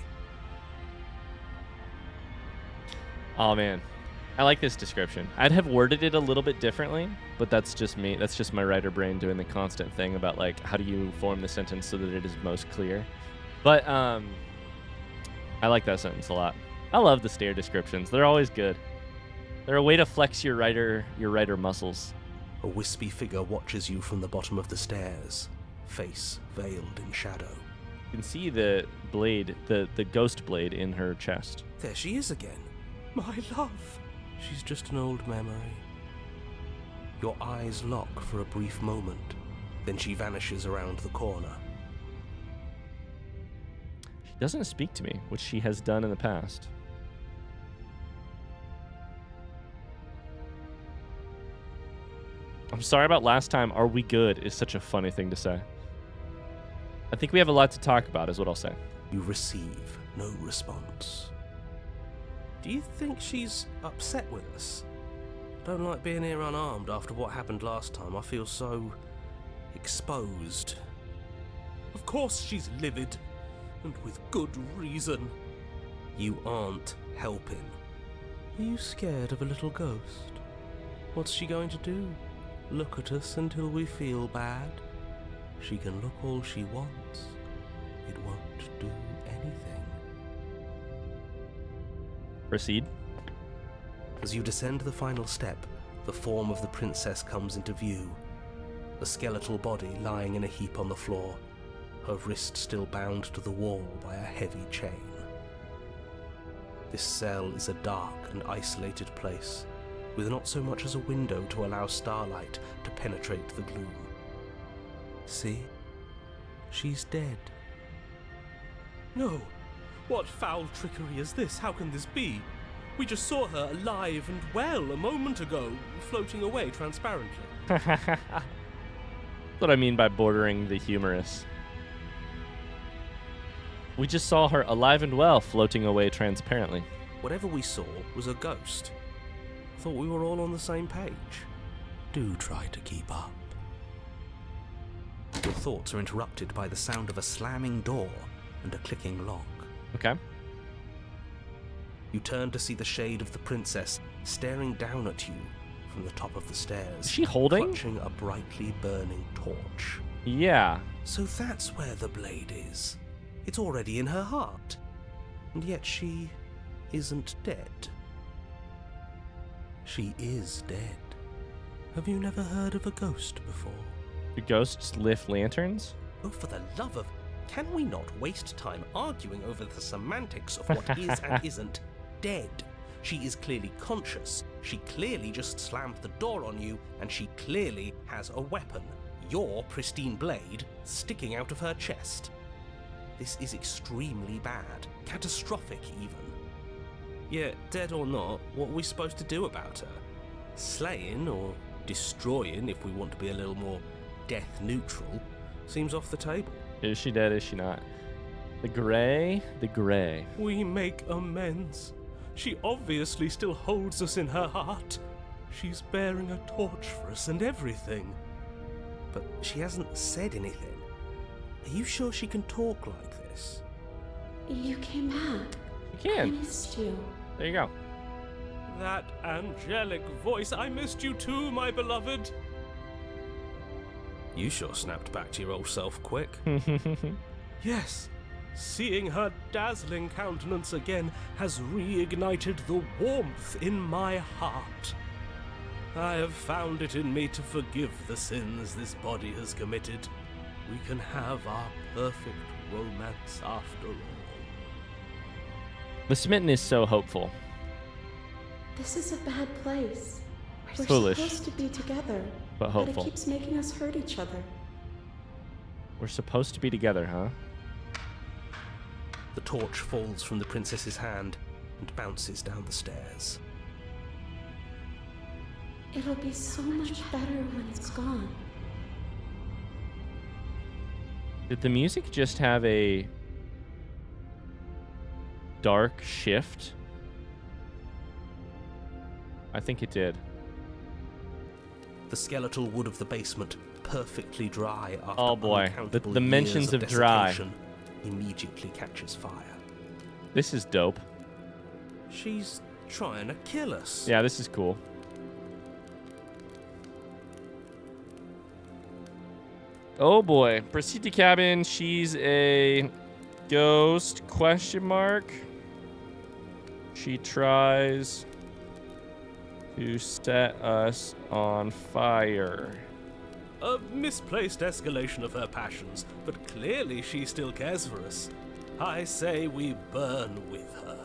Oh man, I like this description. I'd have worded it a little bit differently, but that's just me. That's just my writer brain doing the constant thing about like how do you form the sentence so that it is most clear. But I like that sentence a lot. I love the stair descriptions. They're always good. They're a way to flex your writer muscles. A wispy figure watches you from the bottom of the stairs, face veiled in shadow. You can see the blade, the ghost blade in her chest. There she is again. My love. She's just an old memory. Your eyes lock for a brief moment, then she vanishes around the corner. doesn't speak to me, which she has done in the past. I'm sorry about last time. Are we good is such a funny thing to say. I think we have a lot to talk about is what I'll say. You receive no response. Do you think she's upset with us? Don't like being here unarmed after what happened last time. I feel so exposed. Of course she's livid, and with good reason. You aren't helping. Are you scared of a little ghost? What's she going to do? Look at us until we feel bad? She can look all she wants. It won't do anything. Proceed. As you descend the final step, the form of the princess comes into view. A skeletal body lying in a heap on the floor, her wrist still bound to the wall by a heavy chain. This cell is a dark and isolated place, with not so much as a window to allow starlight to penetrate the gloom. See? She's dead. No! What foul trickery is this? How can this be? We just saw her alive and well a moment ago, floating away transparently. That's what I mean by bordering the humorous. We just saw her alive and well, floating away transparently. Whatever we saw was a ghost. Thought we were all on the same page. Do try to keep up. Your thoughts are interrupted by the sound of a slamming door and a clicking lock. Okay. You turn to see the shade of the princess staring down at you from the top of the stairs. Is she holding? Clutching a brightly burning torch. Yeah. So that's where the blade is. It's already in her heart. And yet she isn't dead. She is dead. Have you never heard of a ghost before? Do ghosts lift lanterns? Oh, for the love of... Can we not waste time arguing over the semantics of what is and isn't dead? She is clearly conscious. She clearly just slammed the door on you, and she clearly has a weapon. Your pristine blade sticking out of her chest. This is extremely bad. Catastrophic, even. Yet, dead or not, what are we supposed to do about her? Slaying, or destroying, if we want to be a little more death-neutral, seems off the table. Is she dead? Is she not? The gray. The gray. We make amends. She obviously still holds us in her heart. She's bearing a torch for us and everything. But she hasn't said anything. Are you sure she can talk like this? You came back. You I can. missed you. There you go. That angelic voice, I missed you too, my beloved. You sure snapped back to your old self quick. Yes, seeing her dazzling countenance again has reignited the warmth in my heart. I have found it in me to forgive the sins this body has committed. We can have our perfect romance after all. The smitten is so hopeful. This is a bad place. We're Foolish. supposed to be together, But hopeful. but it keeps making us hurt each other. We're supposed to be together, huh? The torch falls from the princess's hand and bounces down the stairs. It'll be so much better when it's gone. Did the music just have a dark shift? I think it did. The skeletal wood of the basement, perfectly dry after Oh boy, uncountable the mentions years of dry. desiccation, immediately catches fire. This is dope. She's trying to kill us. Yeah, this is cool. Oh boy, proceed to cabin. She's a ghost ? She tries to set us on fire. A misplaced escalation of her passions, but clearly she still cares for us. I say we burn with her.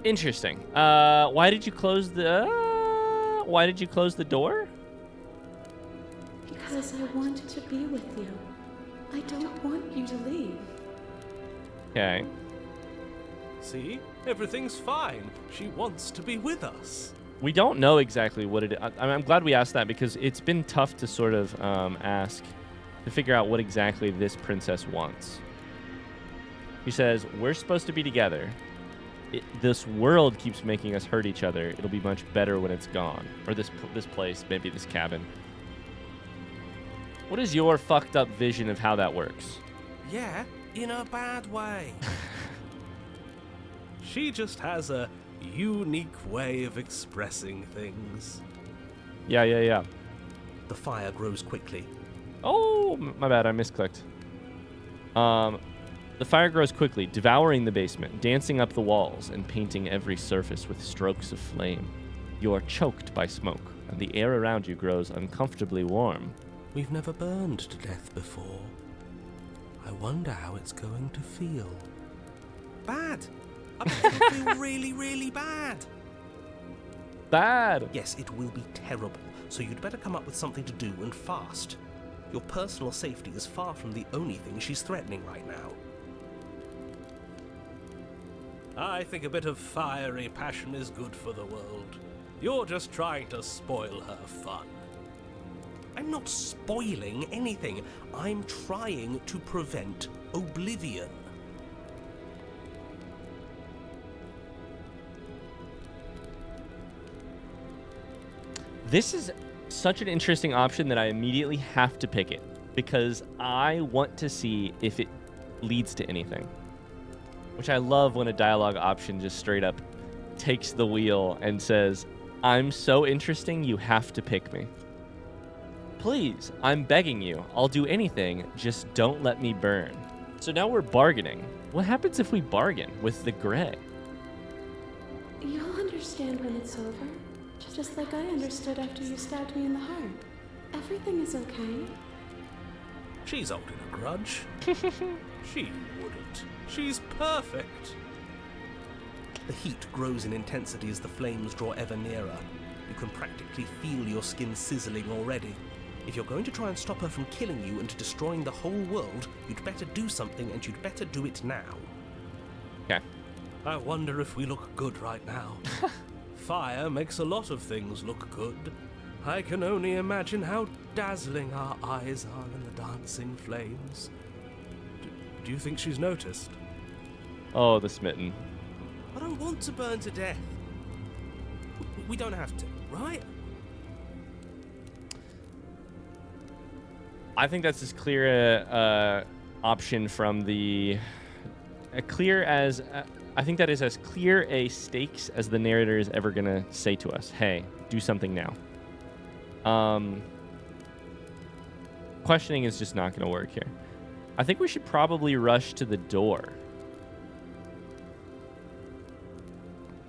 Interesting. Why did you close the door? because I wanted to be with you. I don't want you to leave. Okay. See? Everything's fine. She wants to be with us. We don't know exactly what it is. I'm glad we asked that because it's been tough to sort of ask to figure out what exactly this princess wants. She says, we're supposed to be together. This world keeps making us hurt each other. It'll be much better when it's gone. Or this place, maybe this cabin. What is your fucked up vision of how that works? Yeah, in a bad way. She just has a unique way of expressing things. Yeah. The fire grows quickly. Oh, my bad. I misclicked. The fire grows quickly, devouring the basement, dancing up the walls, and painting every surface with strokes of flame. You are choked by smoke, and the air around you grows uncomfortably warm. We've never burned to death before. I wonder how it's going to feel. Bad! I bet it'll feel really, really bad. Bad! Yes, it will be terrible, so you'd better come up with something to do and fast. Your personal safety is far from the only thing she's threatening right now. I think a bit of fiery passion is good for the world. You're just trying to spoil her fun. I'm not spoiling anything. I'm trying to prevent oblivion. This is such an interesting option that I immediately have to pick it because I want to see if it leads to anything. Which I love when a dialogue option just straight up takes the wheel and says, I'm so interesting, you have to pick me. Please, I'm begging you. I'll do anything, just don't let me burn. So now we're bargaining. What happens if we bargain with the gray? You'll understand when it's over. Just like I understood after you stabbed me in the heart. Everything is okay. She's holding a grudge. She wouldn't. She's perfect. The heat grows in intensity as the flames draw ever nearer. You can practically feel your skin sizzling already. If you're going to try and stop her from killing you and destroying the whole world, you'd better do something, and you'd better do it now. Okay. I wonder if we look good right now. Fire makes a lot of things look good. I can only imagine how dazzling our eyes are in the dancing flames. Do you think she's noticed? Oh, the smitten. I don't want to burn to death. We don't have to, right? I think that's as clear a option from the... I think that is as clear a stakes as the narrator is ever going to say to us. Hey, do something now. Questioning is just not going to work here. I think we should probably rush to the door.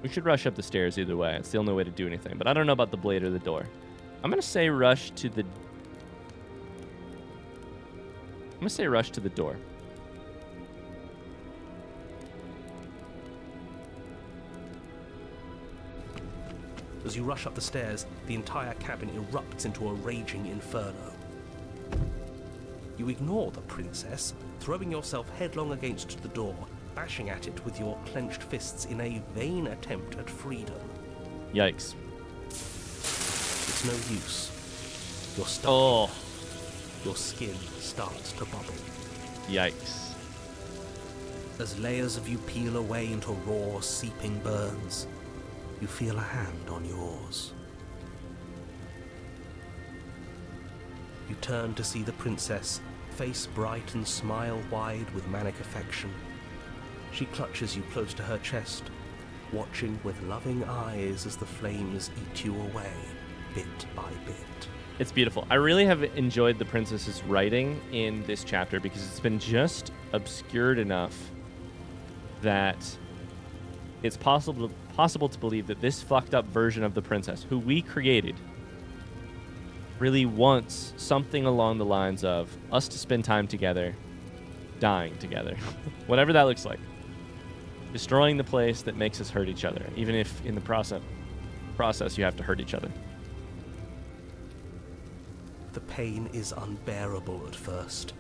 We should rush up the stairs either way. It's the only way to do anything. But I don't know about the blade or the door. I'm going to say rush to the... door. As you rush up the stairs, the entire cabin erupts into a raging inferno. You ignore the princess, throwing yourself headlong against the door, bashing at it with your clenched fists in a vain attempt at freedom. Yikes. It's no use. You're stuck. Oh, Your skin starts to bubble. yikes. As layers of you peel away into raw, seeping burns, you feel a hand on yours. You turn to see the princess, face bright and smile wide with manic affection. She clutches you close to her chest, watching with loving eyes as the flames eat you away, bit by bit. It's beautiful. I really have enjoyed the princess's writing in this chapter because it's been just obscured enough that it's possible to believe that this fucked up version of the princess, who we created, really wants something along the lines of us to spend time together, dying together. Whatever that looks like. Destroying the place that makes us hurt each other, even if in the process you have to hurt each other. The pain is unbearable at first.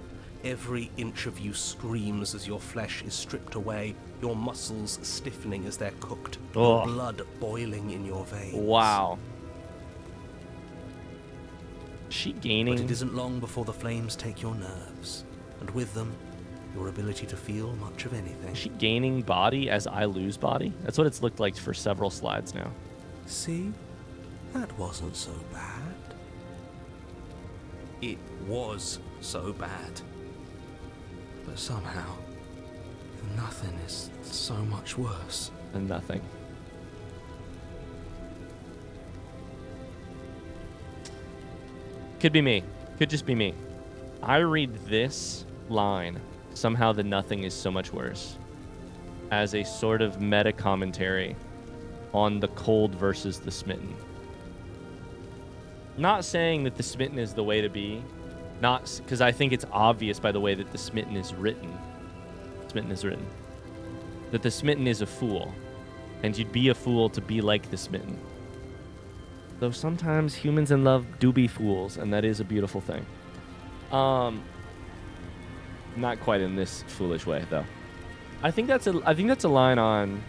Every inch of you screams as your flesh is stripped away, your muscles stiffening as they're cooked, your blood boiling in your veins. Wow. Is she gaining? But it isn't long before the flames take your nerves, and with them, your ability to feel much of anything. Is she gaining body as I lose body? That's what it's looked like for several slides now. See? That wasn't so bad. It was so bad. But somehow, nothing is so much worse. And nothing. Could be me. Could just be me. I read this line, somehow the nothing is so much worse, as a sort of meta commentary on the cold versus the smitten. Not saying that the smitten is the way to be, not because I think it's obvious by the way that the smitten is written. That the smitten is a fool, and you'd be a fool to be like the smitten. Though sometimes humans in love do be fools, and that is a beautiful thing. Not quite in this foolish way, though. I think that's a line on.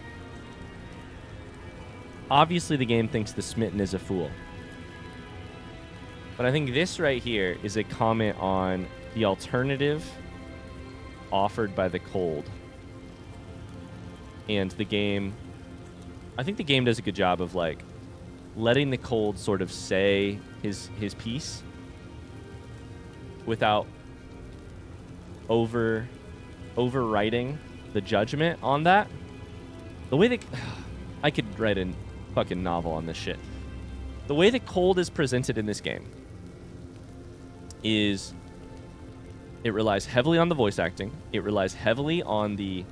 Obviously, the game thinks the smitten is a fool, but I think this right here is a comment on the alternative offered by the cold, and the game. I think the game does a good job of like letting the cold sort of say his piece without overwriting the judgment on that. The way that I could write a fucking novel on this shit. The way the cold is presented in this game is it relies heavily on the voice acting. It relies heavily on the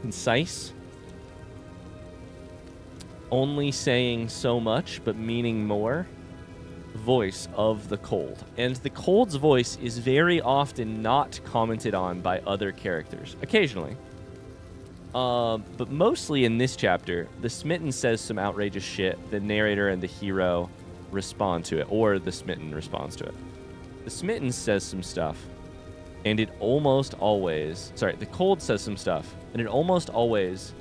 concise, only saying so much but meaning more voice of the cold. And the cold's voice is very often not commented on by other characters. Occasionally. But mostly in this chapter, the smitten says some outrageous shit. The narrator and the hero respond to it, or the smitten responds to it. The smitten says some stuff, and it almost always... Sorry, the cold says some stuff, and it almost always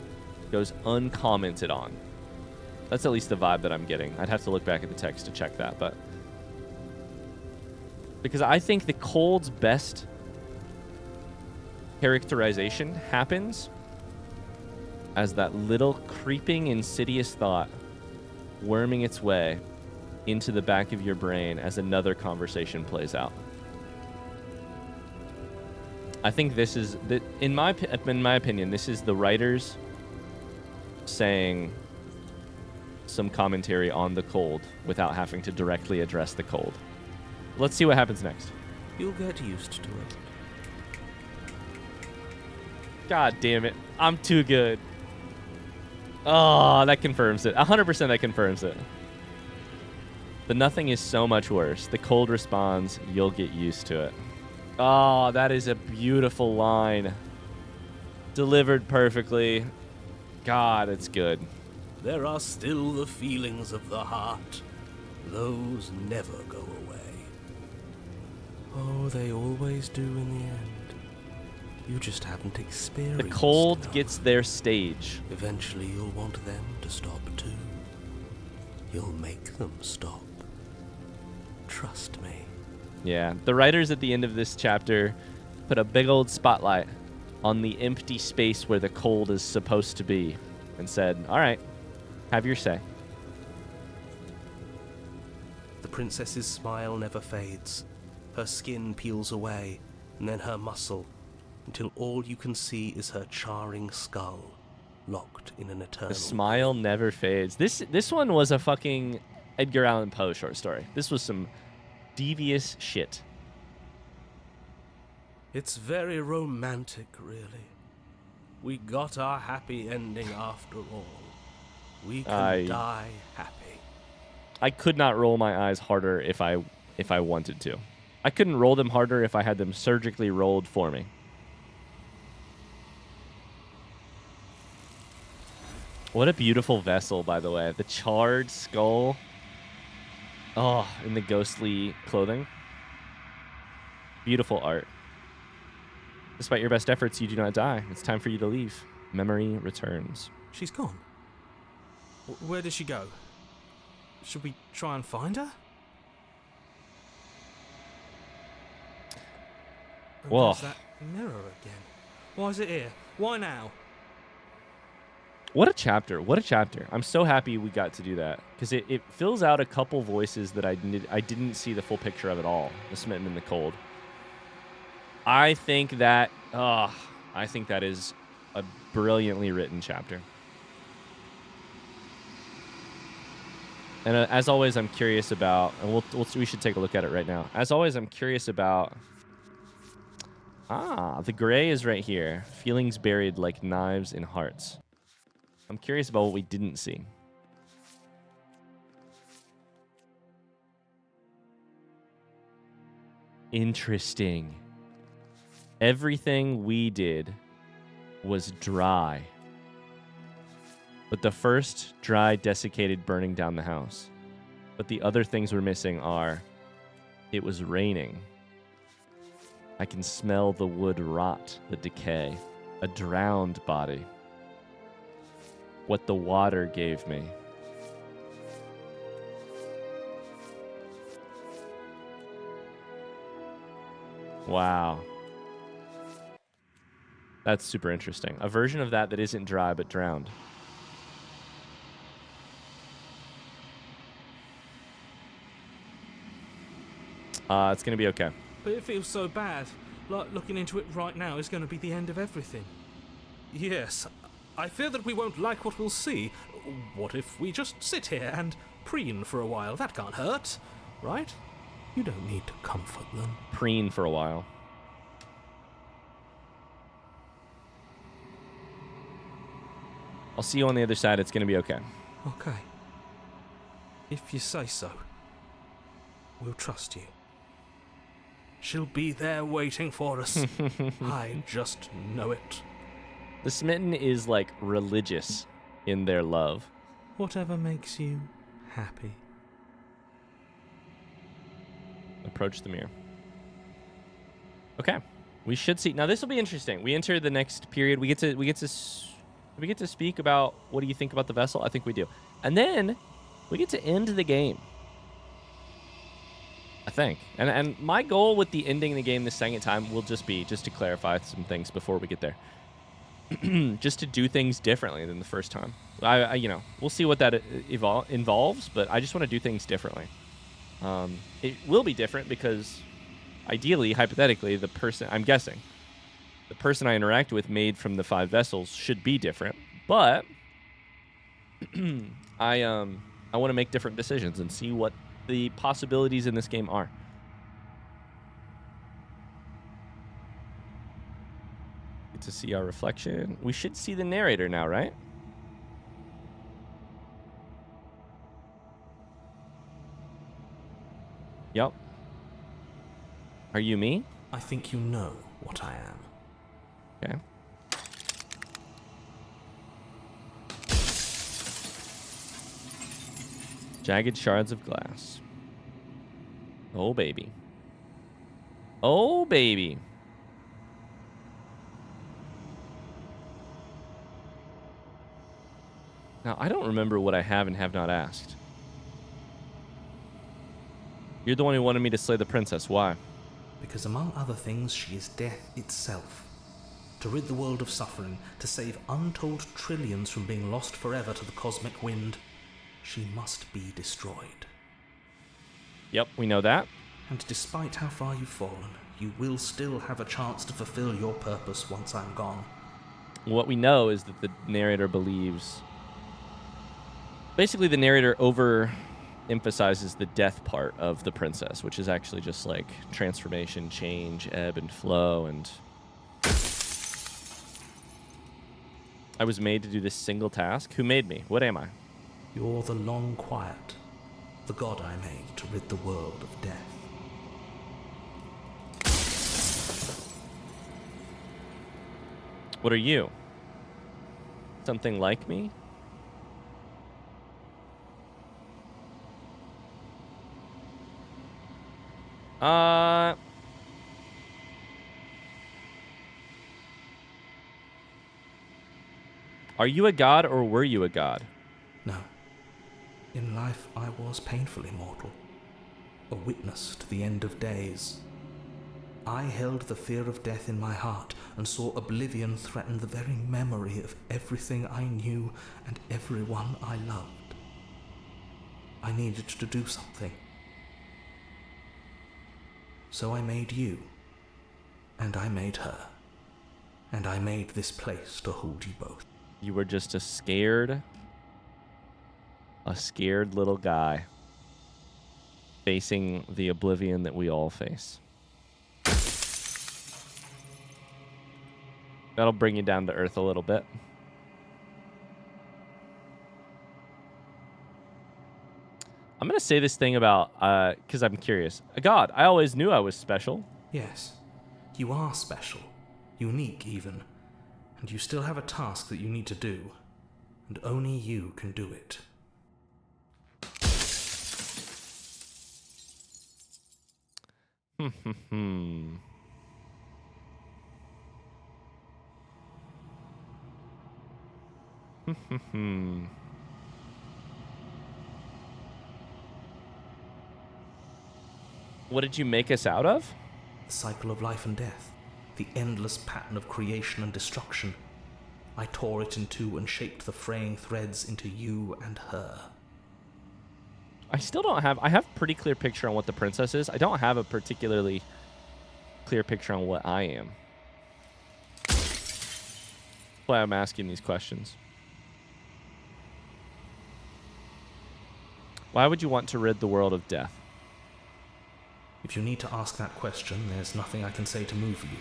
goes uncommented on. That's at least the vibe that I'm getting. I'd have to look back at the text to check that, but... Because I think the cold's best characterization happens as that little creeping, insidious thought worming its way into the back of your brain as another conversation plays out. I think this is, in my opinion, this is the writers saying some commentary on the cold without having to directly address the cold. Let's see what happens next. You'll get used to it. God damn it. I'm too good. Oh, that confirms it. 100% that confirms it. The nothing is so much worse. The cold responds, you'll get used to it. Oh, that is a beautiful line. Delivered perfectly. God, it's good. There are still the feelings of the heart. Those never go away. Oh, they always do in the end. You just haven't experienced The cold them. gets their stage. Eventually you'll want them to stop too. You'll make them stop. Trust me. Yeah, the writers at the end of this chapter put a big old spotlight on the empty space where the cold is supposed to be and said, all right, have your say. The princess's smile never fades. Her skin peels away, and then her muscle, until all you can see is her charring skull, locked in an eternal... The smile never fades. This one was a fucking Edgar Allan Poe short story. This was some devious shit. It's very romantic, really. We got our happy ending after all. We can die happy. I could not roll my eyes harder if I wanted to. I couldn't roll them harder if I had them surgically rolled for me. What a beautiful vessel, by the way. The charred skull Oh, in the ghostly clothing. Beautiful art. Despite your best efforts, you do not die. It's time for you to leave. Memory returns. She's gone. Where did she go? Should we try and find her? And Whoa. there's that mirror again. Why is it here? Why now? What a chapter. What a chapter. I'm so happy we got to do that. Because it fills out a couple voices that I didn't see the full picture of at all. The Smitten in the Cold. I think that is a brilliantly written chapter. And as always, I'm curious about, and we should take a look at it right now. As always, I'm curious about, the gray is right here. Feelings buried like knives in hearts. I'm curious about what we didn't see. Interesting. Everything we did was dry. But the first dry, desiccated, burning down the house. But the other things we're missing are, it was raining. I can smell the wood rot, the decay, a drowned body. What the water gave me. Wow. That's super interesting. A version of that isn't dry but drowned. It's going to be okay. But it feels so bad. Like looking into it right now is going to be the end of everything. Yes, I fear that we won't like what we'll see. What if we just sit here and preen for a while? That can't hurt, right? You don't need to comfort them. Preen for a while. I'll see you on the other side. It's going to be okay. Okay. If you say so. We'll trust you. She'll be there waiting for us. I just know it. The Smitten is like religious in their love. Whatever makes you happy. Approach the mirror. Okay. We should see. Now this will be interesting. We enter the next period. We get to speak about what do you think about the vessel? I think we do. And then we get to end the game. I think. And my goal with the ending the game the second time will just be to clarify some things before we get there. Just to do things differently than the first time. I we'll see what that involves, but I just want to do things differently. It will be different because ideally, hypothetically, the person I interact with made from the 5 vessels should be different, but I want to make different decisions and see what the possibilities in this game are. Get to see our reflection. We should see the narrator now, right? Yep. Are you me? I think you know what I am. Okay. Jagged shards of glass. Oh, baby. Oh, baby. Now, I don't remember what I have and have not asked. You're the one who wanted me to slay the princess. Why? Because among other things, she is death itself. To rid the world of suffering, to save untold trillions from being lost forever to the cosmic wind, she must be destroyed. Yep, we know that. And despite how far you've fallen, you will still have a chance to fulfill your purpose once I'm gone. What we know is that the narrator believes... Basically, the narrator overemphasizes the death part of the princess, which is actually just like transformation, change, ebb and flow, and... I was made to do this single task. Who made me? What am I? You're the long quiet, the god I made to rid the world of death. What are you? Something like me? Are you a god or were you a god? No. In life, I was painfully mortal, a witness to the end of days. I held the fear of death in my heart and saw oblivion threaten the very memory of everything I knew and everyone I loved. I needed to do something. So I made you, and I made her, and I made this place to hold you both. You were just a scared little guy facing the oblivion that we all face. That'll bring you down to earth a little bit. I'm going to say this thing about, because I'm curious. God, I always knew I was special. Yes, you are special, unique even, and you still have a task that you need to do, and only you can do it. What did you make us out of? The cycle of life and death, the endless pattern of creation and destruction. I tore it in two and shaped the fraying threads into you and her. I still don't have... I have a pretty clear picture on what the princess is. I don't have a particularly clear picture on what I am. That's why I'm asking these questions. Why would you want to rid the world of death? If you need to ask that question, there's nothing I can say to move you.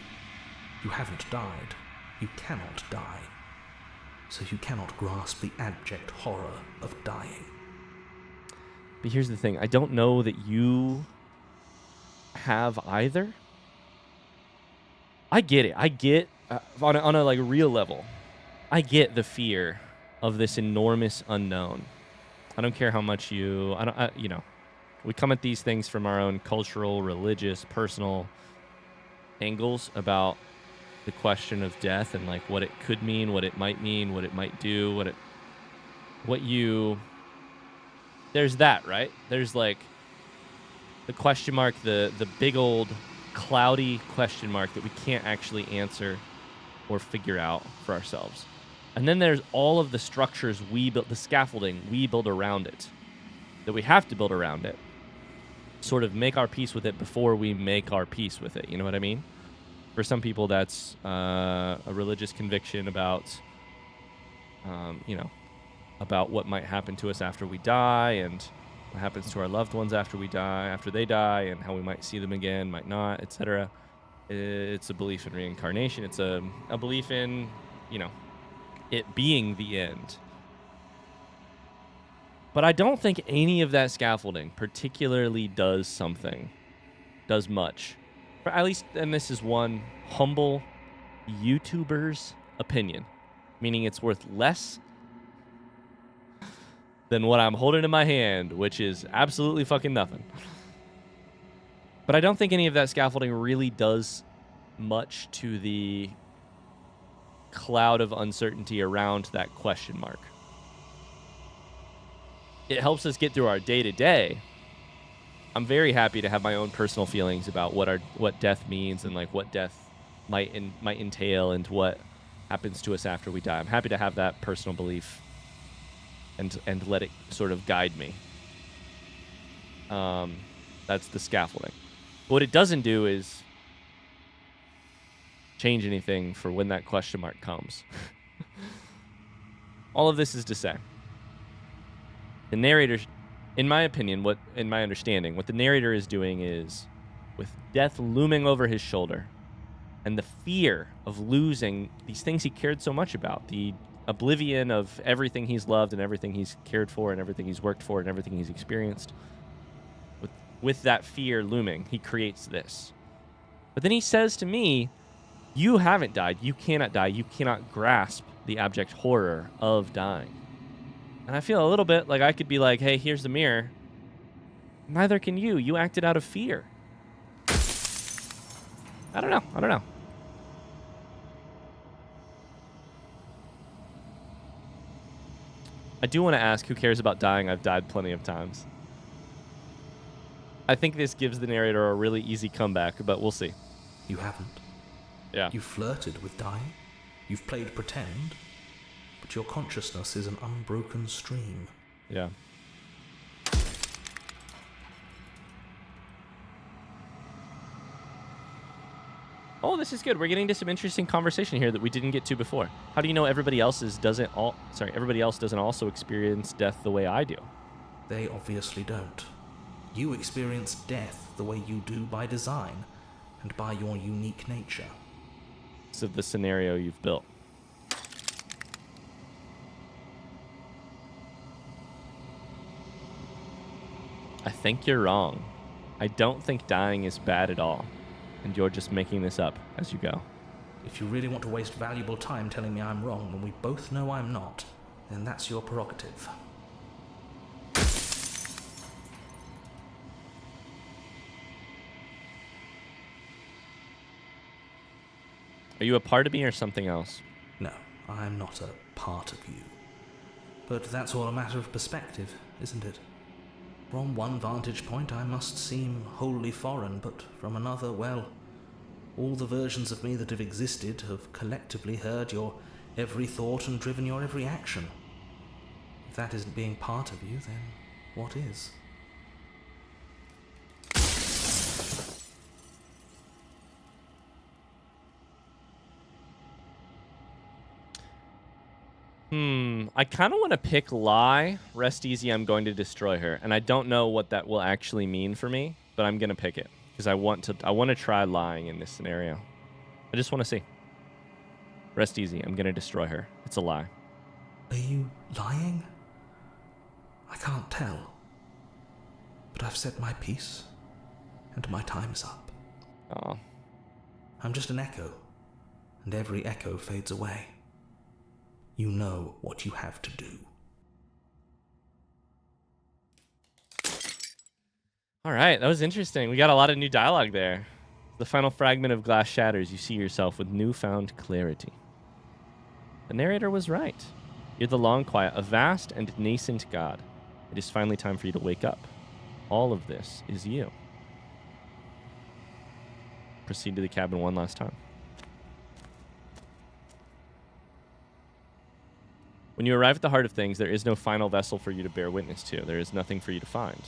You haven't died. You cannot die. So you cannot grasp the abject horror of dying. But here's the thing. I don't know that you have either. I get it. I get, on a like real level, I get the fear of this enormous unknown. I don't care how much you, you know, we come at these things from our own cultural, religious, personal angles about the question of death and like what it could mean, what it might do, there's that, right? There's like the question mark, the big old cloudy question mark that we can't actually answer or figure out for ourselves. And then there's all of the structures we built, the scaffolding we build around it, that we have to build around it, sort of make our peace with it before we make our peace with it. You know what I mean? For some people, that's a religious conviction about, you know, about what might happen to us after we die and what happens to our loved ones after we die, after they die, and how we might see them again, might not, etc. It's a belief in reincarnation. It's a belief in, you know, it being the end. But I don't think any of that scaffolding particularly does much. Or at least, and this is one humble YouTuber's opinion, meaning it's worth less than what I'm holding in my hand, which is absolutely fucking nothing. But I don't think any of that scaffolding really does much to the cloud of uncertainty around that question mark. It helps us get through our day-to-day. I'm very happy to have my own personal feelings about what death means and like what death might entail and what happens to us after we die. I'm happy to have that personal belief and let it sort of guide me. That's the scaffolding. What it doesn't do is change anything for when that question mark comes. All of this is to say, the narrator, in my opinion, in my understanding, what the narrator is doing is, with death looming over his shoulder, and the fear of losing these things he cared so much about, the oblivion of everything he's loved and everything he's cared for and everything he's worked for and everything he's experienced, with that fear looming, he creates this. But then he says to me, you haven't died. You cannot die. You cannot grasp the abject horror of dying. And I feel a little bit like I could be like, hey, here's the mirror. Neither can you. You acted out of fear. I don't know. I do want to ask, who cares about dying? I've died plenty of times. I think this gives the narrator a really easy comeback, but we'll see. You haven't. Yeah. You flirted with dying. You've played pretend. But your consciousness is an unbroken stream. Yeah. Oh, this is good. We're getting to some interesting conversation here that we didn't get to before. How do you know everybody else doesn't also experience death the way I do? They obviously don't. You experience death the way you do by design, and by your unique nature. So the scenario you've built. I think you're wrong. I don't think dying is bad at all. And you're just making this up as you go. If you really want to waste valuable time telling me I'm wrong when we both know I'm not, then that's your prerogative. Are you a part of me or something else? No, I'm not a part of you. But that's all a matter of perspective, isn't it? From one vantage point I must seem wholly foreign, but from another, well, all the versions of me that have existed have collectively heard your every thought and driven your every action. If that isn't being part of you, then what is? I kind of want to pick lie. Rest easy, I'm going to destroy her. And I don't know what that will actually mean for me, but I'm going to pick it. Because I want to try lying in this scenario. I just want to see. Rest easy, I'm going to destroy her. It's a lie. Are you lying? I can't tell. But I've said my piece, and my time is up. Oh. I'm just an echo, and every echo fades away. You know what you have to do. All right, that was interesting. We got a lot of new dialogue there. The final fragment of glass shatters. You see yourself with newfound clarity. The narrator was right. You're the long quiet, a vast and nascent god. It is finally time for you to wake up. All of this is you. Proceed to the cabin one last time. When you arrive at the heart of things, there is no final vessel for you to bear witness to. There is nothing for you to find.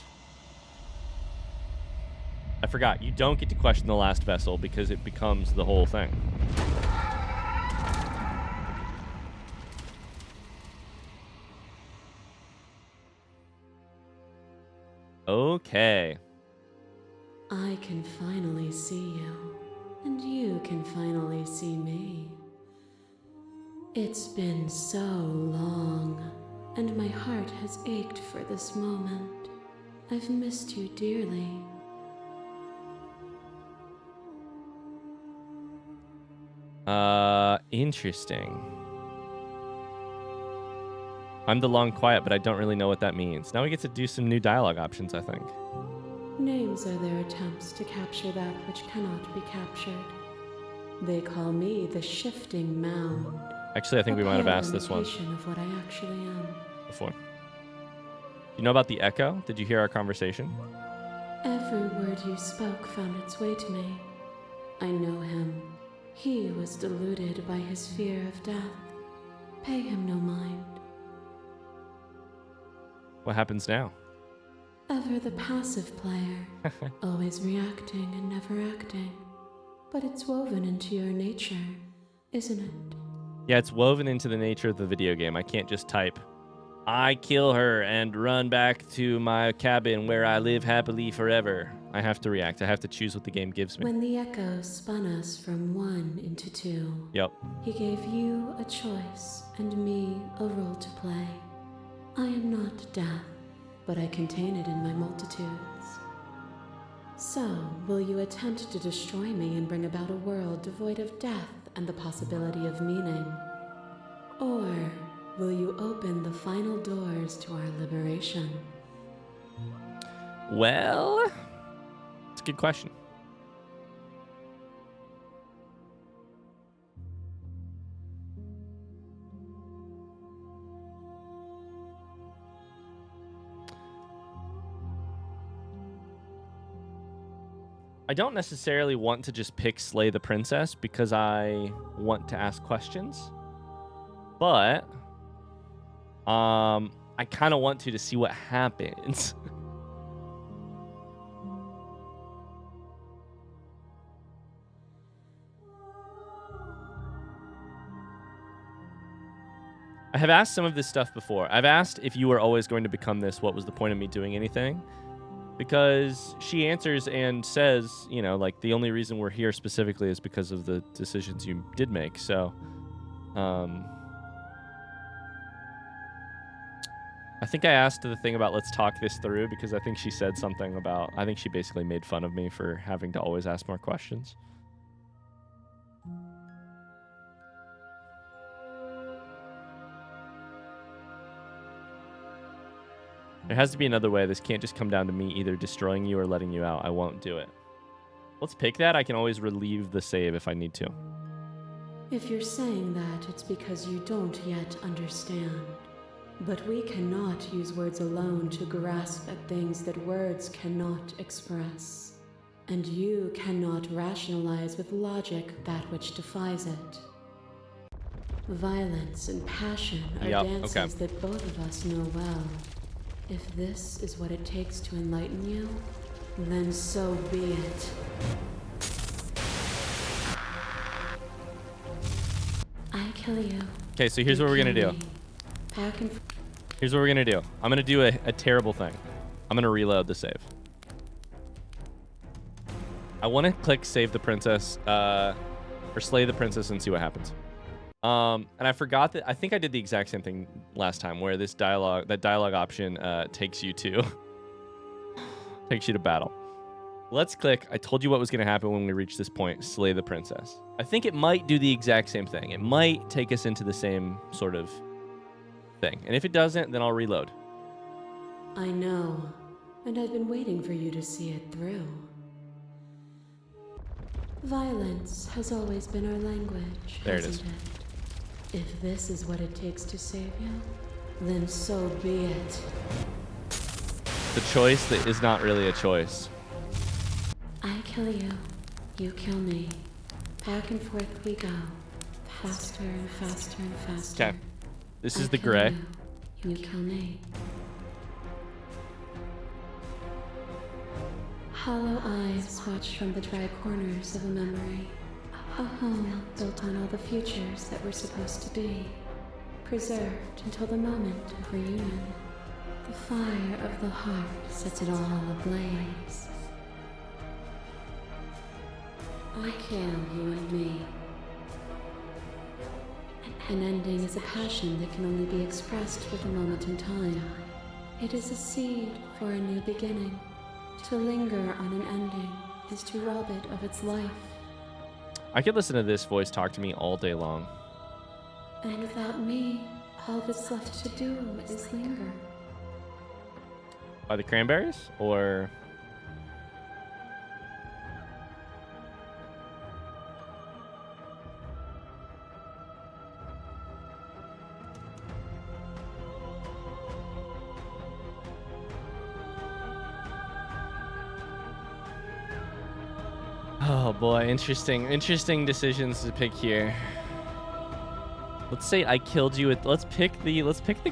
I forgot, you don't get to question the last vessel because it becomes the whole thing. Okay. I can finally see you, and you can finally see me. It's been so long, and my heart has ached for this moment. I've missed you dearly. Interesting. I'm the long quiet, but I don't really know what that means. Now we get to do some new dialogue options, I think. Names are their attempts to capture that which cannot be captured. They call me the shifting mound. Actually, I think we might have asked this one of what I actually am. before. You know about the echo? Did you hear our conversation? Every word you spoke found its way to me. I know him. He was deluded by his fear of death. Pay him no mind. What happens now? Ever the passive player, always reacting and never acting. But it's woven into your nature, isn't it? Yeah, it's woven into the nature of the video game. I can't just type, I kill her and run back to my cabin where I live happily forever. I have to react. I have to choose what the game gives me. When the echo spun us from one into two, Yep. he gave you a choice and me a role to play. I am not death, but I contain it in my multitudes. So, will you attempt to destroy me and bring about a world devoid of death and the possibility of meaning? Or will you open the final doors to our liberation? Well, it's a good question. I don't necessarily want to just pick Slay the Princess because I want to ask questions. But I kind of want to see what happens. I have asked some of this stuff before. I've asked if you were always going to become this, what was the point of me doing anything? Because she answers and says, you know, like, the only reason we're here specifically is because of the decisions you did make. So, I think I asked the thing about let's talk this through because I think she said something about, I think she basically made fun of me for having to always ask more questions. There has to be another way. This can't just come down to me either destroying you or letting you out. I won't do it. Let's pick that. I can always relieve the save if I need to. If you're saying that, it's because you don't yet understand. But we cannot use words alone to grasp at things that words cannot express. And you cannot rationalize with logic that which defies it. Violence and passion are dances that both of us know well. If this is what it takes to enlighten you, then so be it. I kill you. Okay, so here's what we're gonna do. Here's what we're gonna do. I'm gonna do a terrible thing. I'm gonna reload the save. I want to click Save the Princess, or Slay the Princess and see what happens. And I forgot that I think I did the exact same thing last time, where that dialogue option takes you to battle. Let's click. I told you what was going to happen when we reach this point. Slay the Princess. I think it might do the exact same thing. It might take us into the same sort of thing. And if it doesn't, then I'll reload. I know, and I've been waiting for you to see it through. Violence has always been our language, hasn't it? If this is what it takes to save you, then so be it. The choice that is not really a choice. I kill you, you kill me. Back and forth we go. Faster and faster and faster. Okay. This is the gray. You kill me. Hollow eyes watch from the dry corners of a memory. A home built on all the futures that were supposed to be. Preserved until the moment of reunion. The fire of the heart sets it all ablaze. I kill you and me. An ending is a passion that can only be expressed with a moment in time. It is a seed for a new beginning. To linger on an ending is to rob it of its life. I could listen to this voice talk to me all day long. And without me, all that's left to do is linger. By the Cranberries? Or... Oh boy, interesting decisions to pick here. Let's say I killed you with, let's pick the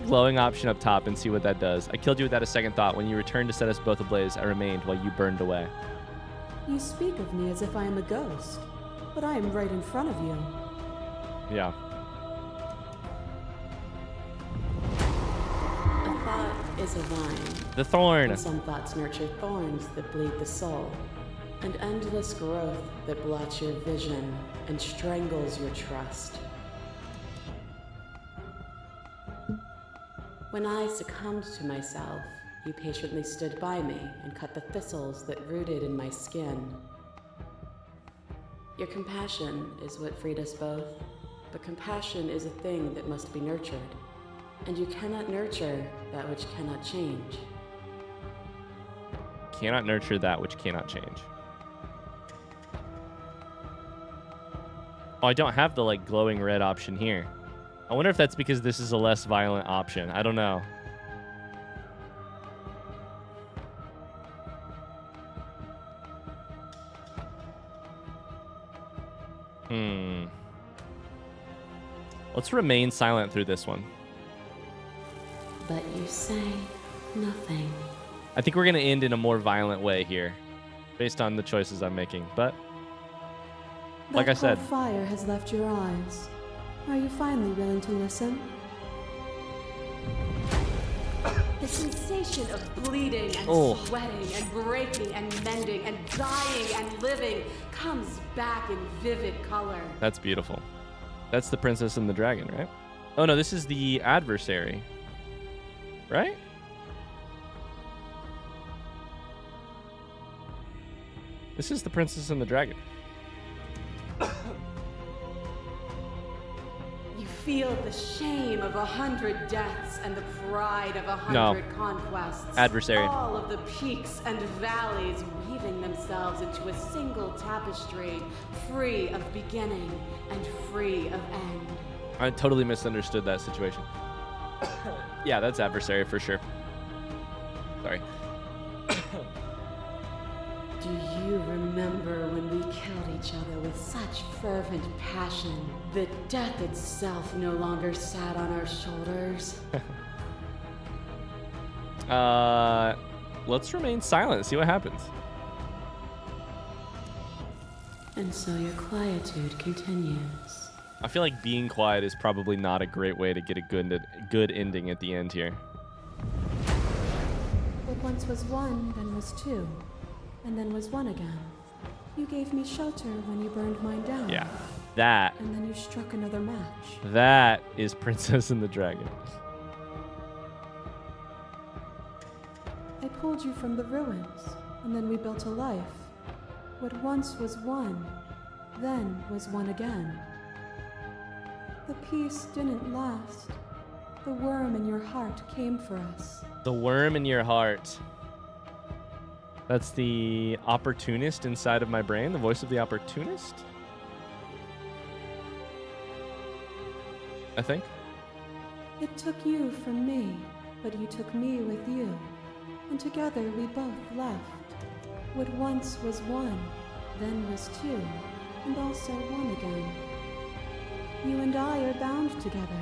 glowing option up top and see what that does. I killed you without a second thought. When you returned to set us both ablaze, I remained while you burned away. You speak of me as if I am a ghost, but I am right in front of you. Yeah. A thought is a vine. The thorn. And some thoughts nurture thorns that bleed the soul. And endless growth that blots your vision and strangles your trust. When I succumbed to myself, you patiently stood by me and cut the thistles that rooted in my skin. Your compassion is what freed us both, but compassion is a thing that must be nurtured, and you cannot nurture that which cannot change. Cannot nurture that which cannot change. Oh, I don't have the like glowing red option here. I wonder if that's because this is a less violent option. I don't know. Let's remain silent through this one. But you say nothing. I think we're going to end in a more violent way here, based on the choices I'm making. But, like I said, That cold fire has left your eyes. Are you finally willing to listen? The sensation of bleeding and sweating and breaking and mending and dying and living comes back in vivid color. that's beautiful. That's the Princess and the Dragon, right? Oh, no, this is the adversary. Right? This is the Princess and the Dragon. You feel the shame of 100 deaths and the pride of 100 conquests. Adversary. All of the peaks and valleys weaving themselves into a single tapestry, free of beginning and free of end. I totally misunderstood that situation. Yeah, that's adversary for sure. Sorry. Do you remember when we killed each other with such fervent passion that death itself no longer sat on our shoulders? Let's remain silent, see what happens. And so your quietude continues. I feel like being quiet is probably not a great way to get a good ending at the end here. What once was one, then was two, and then was one again. You gave me shelter when you burned mine down. Yeah, that And then you struck another match. is Princess and the Dragon. I pulled you from the ruins, and then we built a life. What once was one, then was one again. The peace didn't last. The worm in your heart came for us. The worm in your heart. That's the opportunist inside of my brain, the voice of the opportunist. I think. It took you from me, but you took me with you. And together we both left. What once was one, then was two, and also one again. You and I are bound together.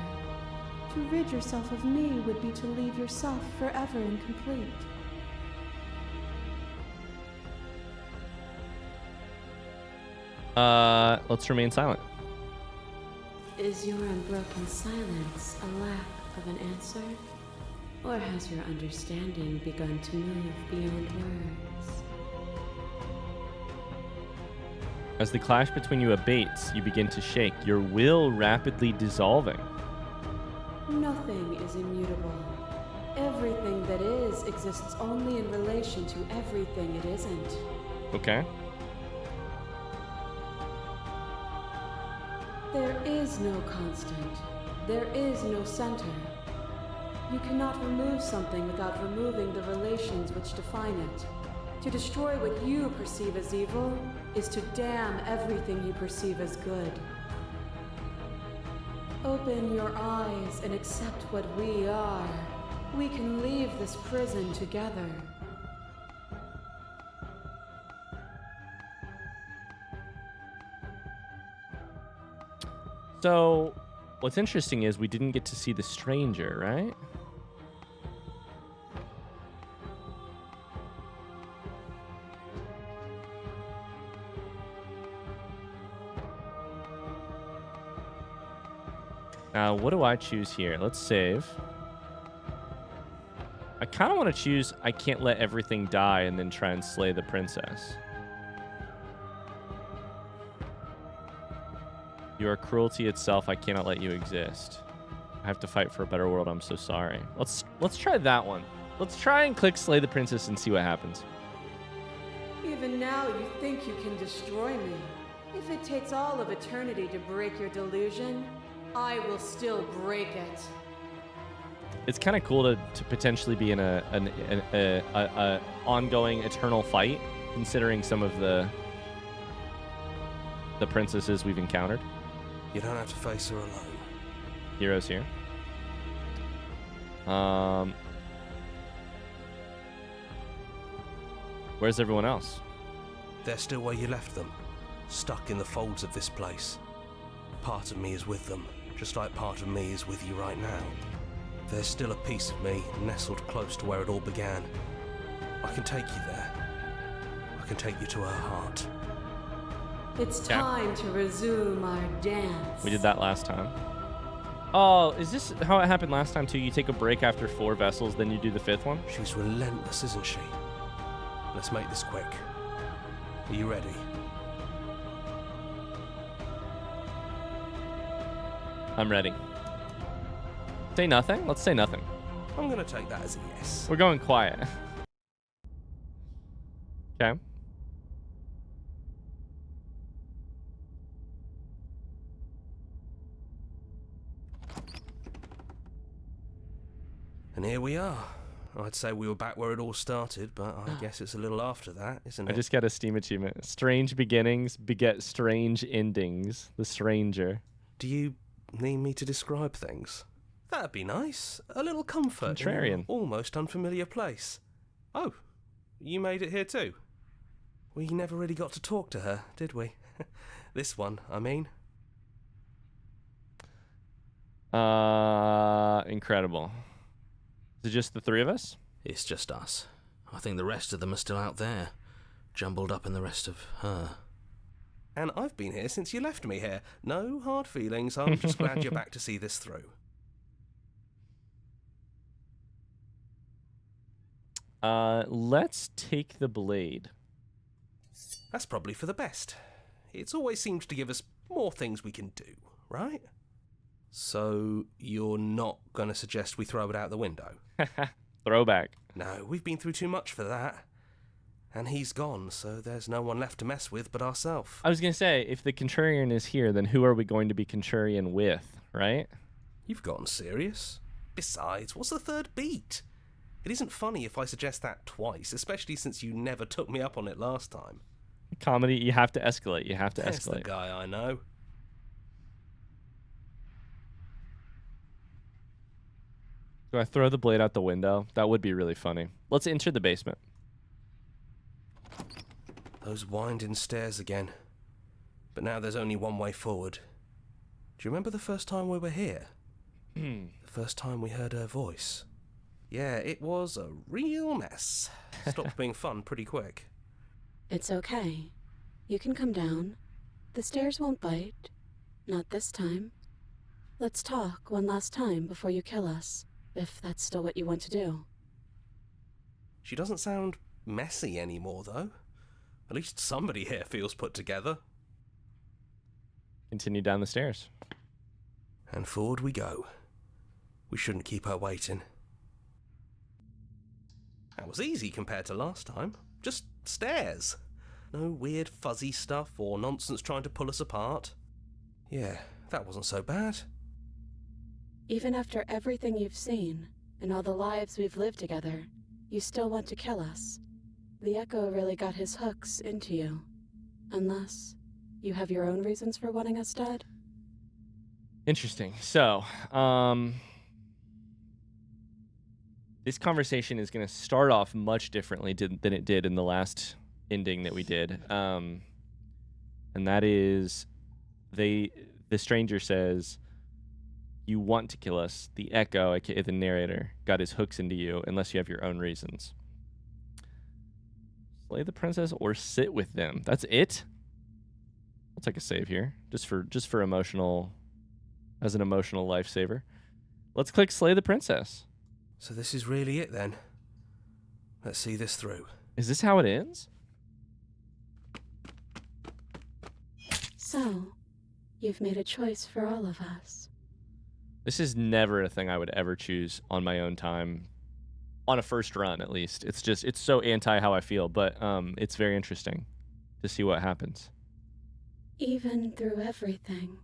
To rid yourself of me would be to leave yourself forever incomplete. Let's remain silent. Is your unbroken silence a lack of an answer? Or has your understanding begun to move beyond words? As the clash between you abates, you begin to shake, your will rapidly dissolving. Nothing is immutable. Everything that is exists only in relation to everything it isn't. Okay. There is no constant. There is no center. You cannot remove something without removing the relations which define it. To destroy what you perceive as evil is to damn everything you perceive as good. Open your eyes and accept what we are. We can leave this prison together. So, what's interesting is we didn't get to see the stranger, right? Now, what do I choose here? Let's save. I kind of want to choose I can't let everything die and then try and slay the princess. You are cruelty itself. I cannot let you exist. I have to fight for a better world. I'm so sorry. Let's try that one. Let's try and click slay the princess and see what happens. Even now you think you can destroy me. If it takes all of eternity to break your delusion, I will still break it. It's kind of cool to potentially be in a ongoing eternal fight, considering some of the princesses we've encountered. You don't have to face her alone. Heroes here. Where's everyone else? They're still where you left them, stuck in the folds of this place. Part of me is with them, just like part of me is with you right now. There's still a piece of me nestled close to where it all began. I can take you there. I can take you to her heart. It's time to resume our dance. We did that last time. Oh, is this how it happened last time too? You take a break after 4 vessels, then you do the 5th one? She's relentless, isn't she? Let's make this quick. Are you ready? I'm ready. Say nothing? Let's say nothing. I'm gonna take that as a yes. We're going quiet. Okay. And here we are. I'd say we were back where it all started, but I guess it's a little after that, isn't I it? just got a Steam achievement. Strange beginnings beget strange endings. The Stranger. Do you need me to describe things? That'd be nice. A little comfort in Contrarian. an almost unfamiliar place. Oh, you made it here too? We never really got to talk to her, did we? This one, I mean. Incredible. Is it just the 3 of us? It's just us. I think the rest of them are still out there, jumbled up in the rest of her. And I've been here since you left me here. No hard feelings. I'm just glad you're back to see this through. Let's take the blade. That's probably for the best. It's always seems to give us more things we can do, right? So you're not going to suggest we throw it out the window? Throwback. No, we've been through too much for that. And he's gone, so there's no one left to mess with but ourselves. I was going to say, if the Contrarian is here, then who are we going to be Contrarian with, right? You've gotten serious. Besides, what's the third beat? It isn't funny if I suggest that twice, especially since you never took me up on it last time. Comedy, you have to escalate. You have to That's the escalate. guy I know. Do I throw the blade out the window? That would be really funny. Let's enter the basement. Those winding stairs again. But now there's only one way forward. Do you remember the first time we were here? The first time we heard her voice? Yeah, it was a real mess. Stopped being fun pretty quick. It's okay. You can come down. The stairs won't bite. Not this time. Let's talk one last time before you kill us, if that's still what you want to do. She doesn't sound messy anymore, though. At least somebody here feels put together. Continue down the stairs. And forward we go. We shouldn't keep her waiting. That was easy compared to last time. Just stairs. No weird fuzzy stuff or nonsense trying to pull us apart. Yeah, that wasn't so bad. Even after everything you've seen, and all the lives we've lived together, you still want to kill us. The Echo really got his hooks into you. Unless you have your own reasons for wanting us dead? Interesting. So, this conversation is going to start off much differently than it did in the last ending that we did. And that is, the stranger says, you want to kill us. The Echo, aka the narrator, got his hooks into you unless you have your own reasons. Slay the princess or sit with them. That's it? I'll take a save here. Just for emotional, as an emotional lifesaver. Let's click Slay the Princess. So this is really it then. Let's see this through. Is this how it ends? So, you've made a choice for all of us. This is never a thing I would ever choose on my own time. On a first run, at least. It's so anti how I feel, but it's very interesting to see what happens. Even through everything,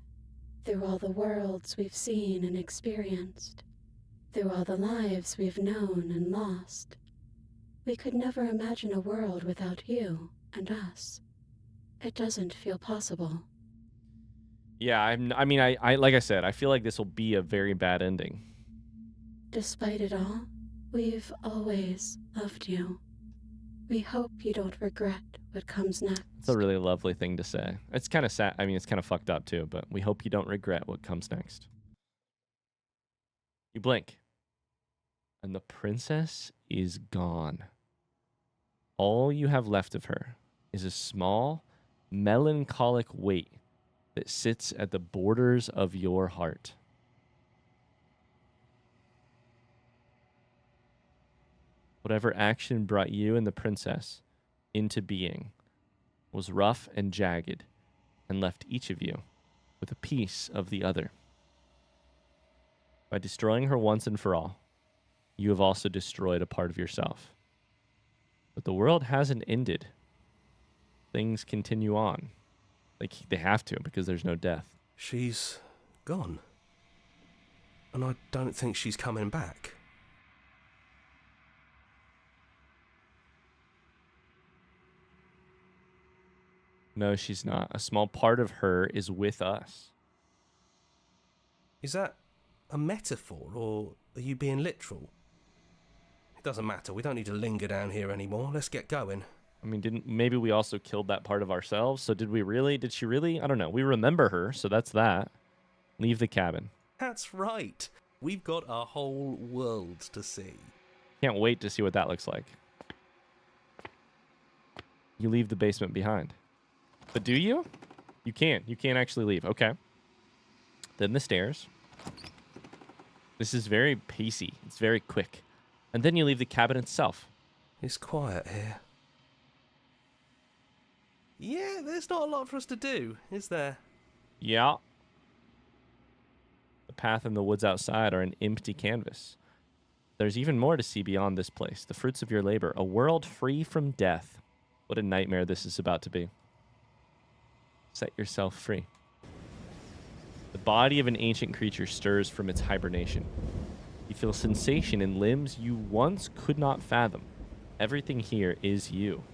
through all the worlds we've seen and experienced, through all the lives we've known and lost, we could never imagine a world without you and us. It doesn't feel possible. Yeah, I mean, like I said, I feel like this will be a very bad ending. Despite it all, we've always loved you. We hope you don't regret what comes next. It's a really lovely thing to say. It's kind of sad. I mean, it's kind of fucked up too, but we hope you don't regret what comes next. You blink, and the princess is gone. All you have left of her is a small, melancholic weight that sits at the borders of your heart. Whatever action brought you and the princess into being was rough and jagged and left each of you with a piece of the other. By destroying her once and for all, you have also destroyed a part of yourself. But the world hasn't ended. Things continue on. They have to, because there's no death. She's gone. And I don't think she's coming back. No, she's not. A small part of her is with us. Is that a metaphor, or are you being literal? It doesn't matter. We don't need to linger down here anymore. Let's get going. I mean, maybe we also killed that part of ourselves? So did she really? I don't know. We remember her, so that's that. Leave the cabin. That's right. We've got a whole world to see. Can't wait to see what that looks like. You leave the basement behind. But do you? You can't. You can't actually leave. Okay. Then the stairs. This is very pacey. It's very quick. And then you leave the cabin itself. It's quiet here. Yeah, there's not a lot for us to do, is there? Yeah. The path and the woods outside are an empty canvas. There's even more to see beyond this place. The fruits of your labor. A world free from death. What a nightmare this is about to be. Set yourself free. The body of an ancient creature stirs from its hibernation. You feel sensation in limbs you once could not fathom. Everything here is you.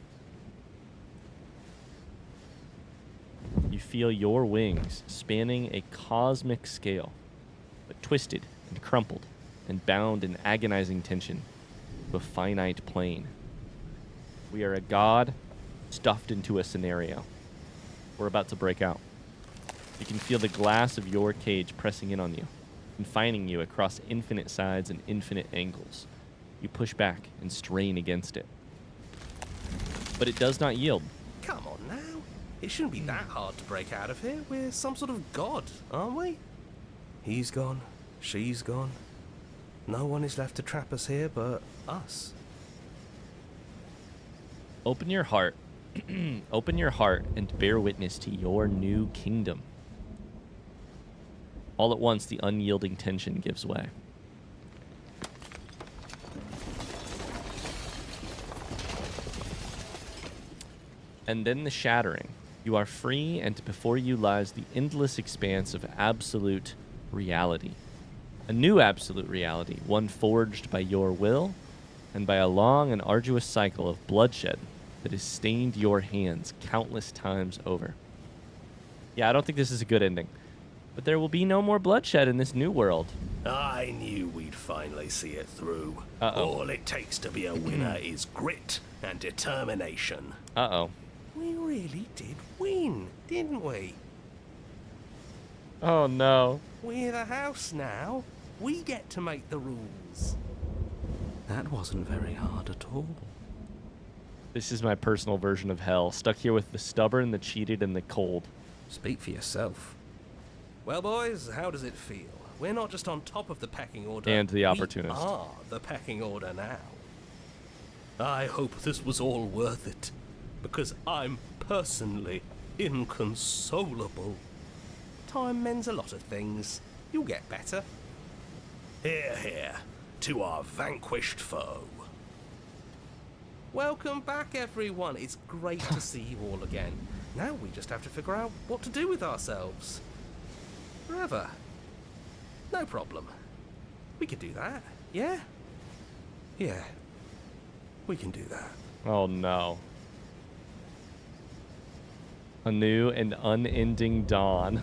You feel your wings spanning a cosmic scale, but twisted and crumpled and bound in agonizing tension to a finite plane. We are a god stuffed into a scenario. We're about to break out. You can feel the glass of your cage pressing in on you, confining you across infinite sides and infinite angles. You push back and strain against it. But it does not yield. Come on now. It shouldn't be that hard to break out of here. We're some sort of god, aren't we? He's gone. She's gone. No one is left to trap us here but us. Open your heart. Open your heart and bear witness to your new kingdom. All at once, the unyielding tension gives way. And then the shattering. You are free, and before you lies the endless expanse of absolute reality. A new absolute reality, one forged by your will and by a long and arduous cycle of bloodshed that has stained your hands countless times over. Yeah, I don't think this is a good ending. But there will be no more bloodshed in this new world. I knew we'd finally see it through. Uh-oh. All it takes to be a winner is grit and determination. Uh-oh. We really did win, didn't we? Oh, no. We're the house now. We get to make the rules. That wasn't very hard at all. This is my personal version of hell. Stuck here with the stubborn, the cheated, and the cold. Speak for yourself. Well, boys, how does it feel? We're not just on top of the pecking order. And the opportunist. We are the pecking order now. I hope this was all worth it, because I'm personally inconsolable. Time mends a lot of things. You'll get better. Hear, hear, to our vanquished foe. Welcome back, everyone. It's great to see you all again. Now we just have to figure out what to do with ourselves. Forever. No problem. We could do that, yeah? Yeah. We can do that. Oh, no. A new and unending dawn.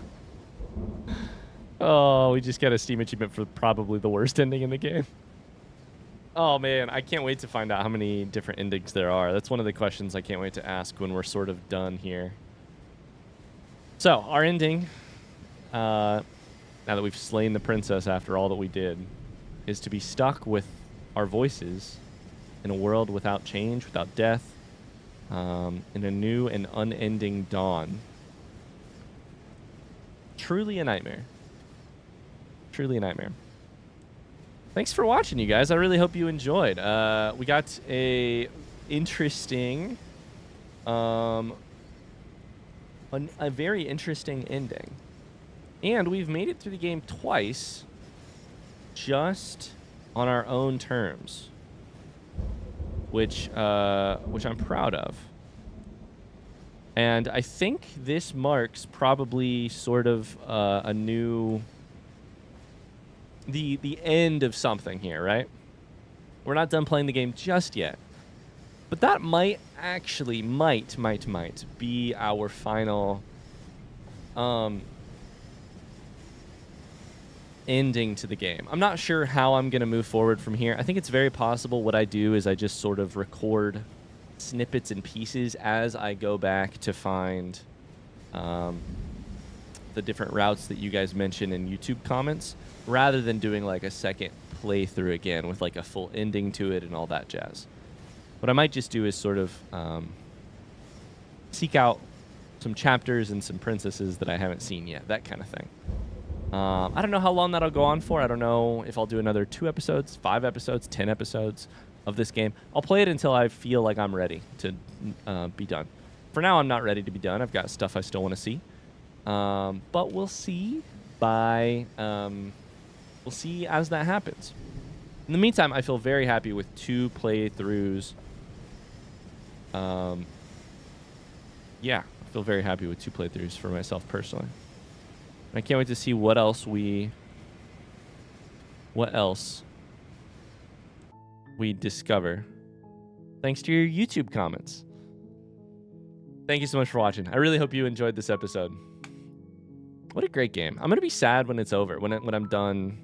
Oh, we just got a Steam achievement for probably the worst ending in the game. Oh man, I can't wait to find out how many different endings there are. That's one of the questions I can't wait to ask when we're sort of done here. So, our ending, now that we've slain the princess after all that we did, is to be stuck with our voices in a world without change, without death, in a new and unending dawn. Truly a nightmare. Truly a nightmare. Thanks for watching, you guys. I really hope you enjoyed. We got a interesting, a very interesting ending, and we've made it through the game twice, just on our own terms, which I'm proud of. And I think this marks probably sort of a new, the end of something here, right? We're not done playing the game just yet, but that might actually might be our final ending to the game. I'm not sure how I'm gonna move forward from here. I think it's very possible what I do is I just sort of record snippets and pieces as I go back to find the different routes that you guys mention in YouTube comments, rather than doing like a second playthrough again with like a full ending to it and all that jazz. What I might just do is sort of seek out some chapters and some princesses that I haven't seen yet, that kind of thing. I don't know how long that'll go on for. I don't know if I'll do another 2 episodes, 5 episodes, 10 episodes of this game. I'll play it until I feel like I'm ready to be done. For now, I'm not ready to be done. I've got stuff I still want to see. But we'll see we'll see as that happens. In the meantime, I feel very happy with 2 playthroughs. Yeah, I feel very happy with 2 playthroughs for myself personally. I can't wait to see what else we discover. Thanks to your YouTube comments. Thank you so much for watching. I really hope you enjoyed this episode. What a great game. I'm going to be sad when it's over, when I'm done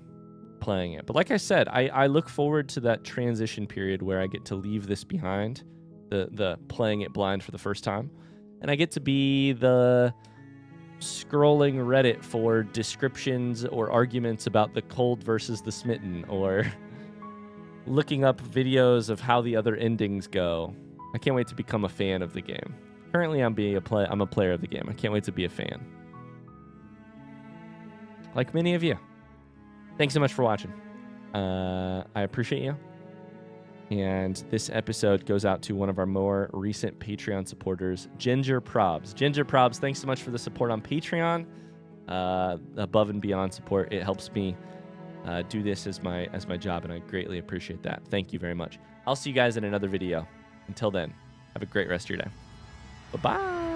playing it. But like I said, I look forward to that transition period where I get to leave this behind, the playing it blind for the first time. And I get to be the scrolling Reddit for descriptions or arguments about the cold versus the smitten, or looking up videos of how the other endings go. I can't wait to become a fan of the game. Currently, I'm a player of the game. I can't wait to be a fan. Like many of you. Thanks so much for watching. I appreciate you. And this episode goes out to one of our more recent Patreon supporters, Ginger Probs. Ginger Probs, thanks so much for the support on Patreon. Above and beyond support. It helps me do this as my job, and I greatly appreciate that. Thank you very much. I'll see you guys in another video. Until then, have a great rest of your day. Bye-bye.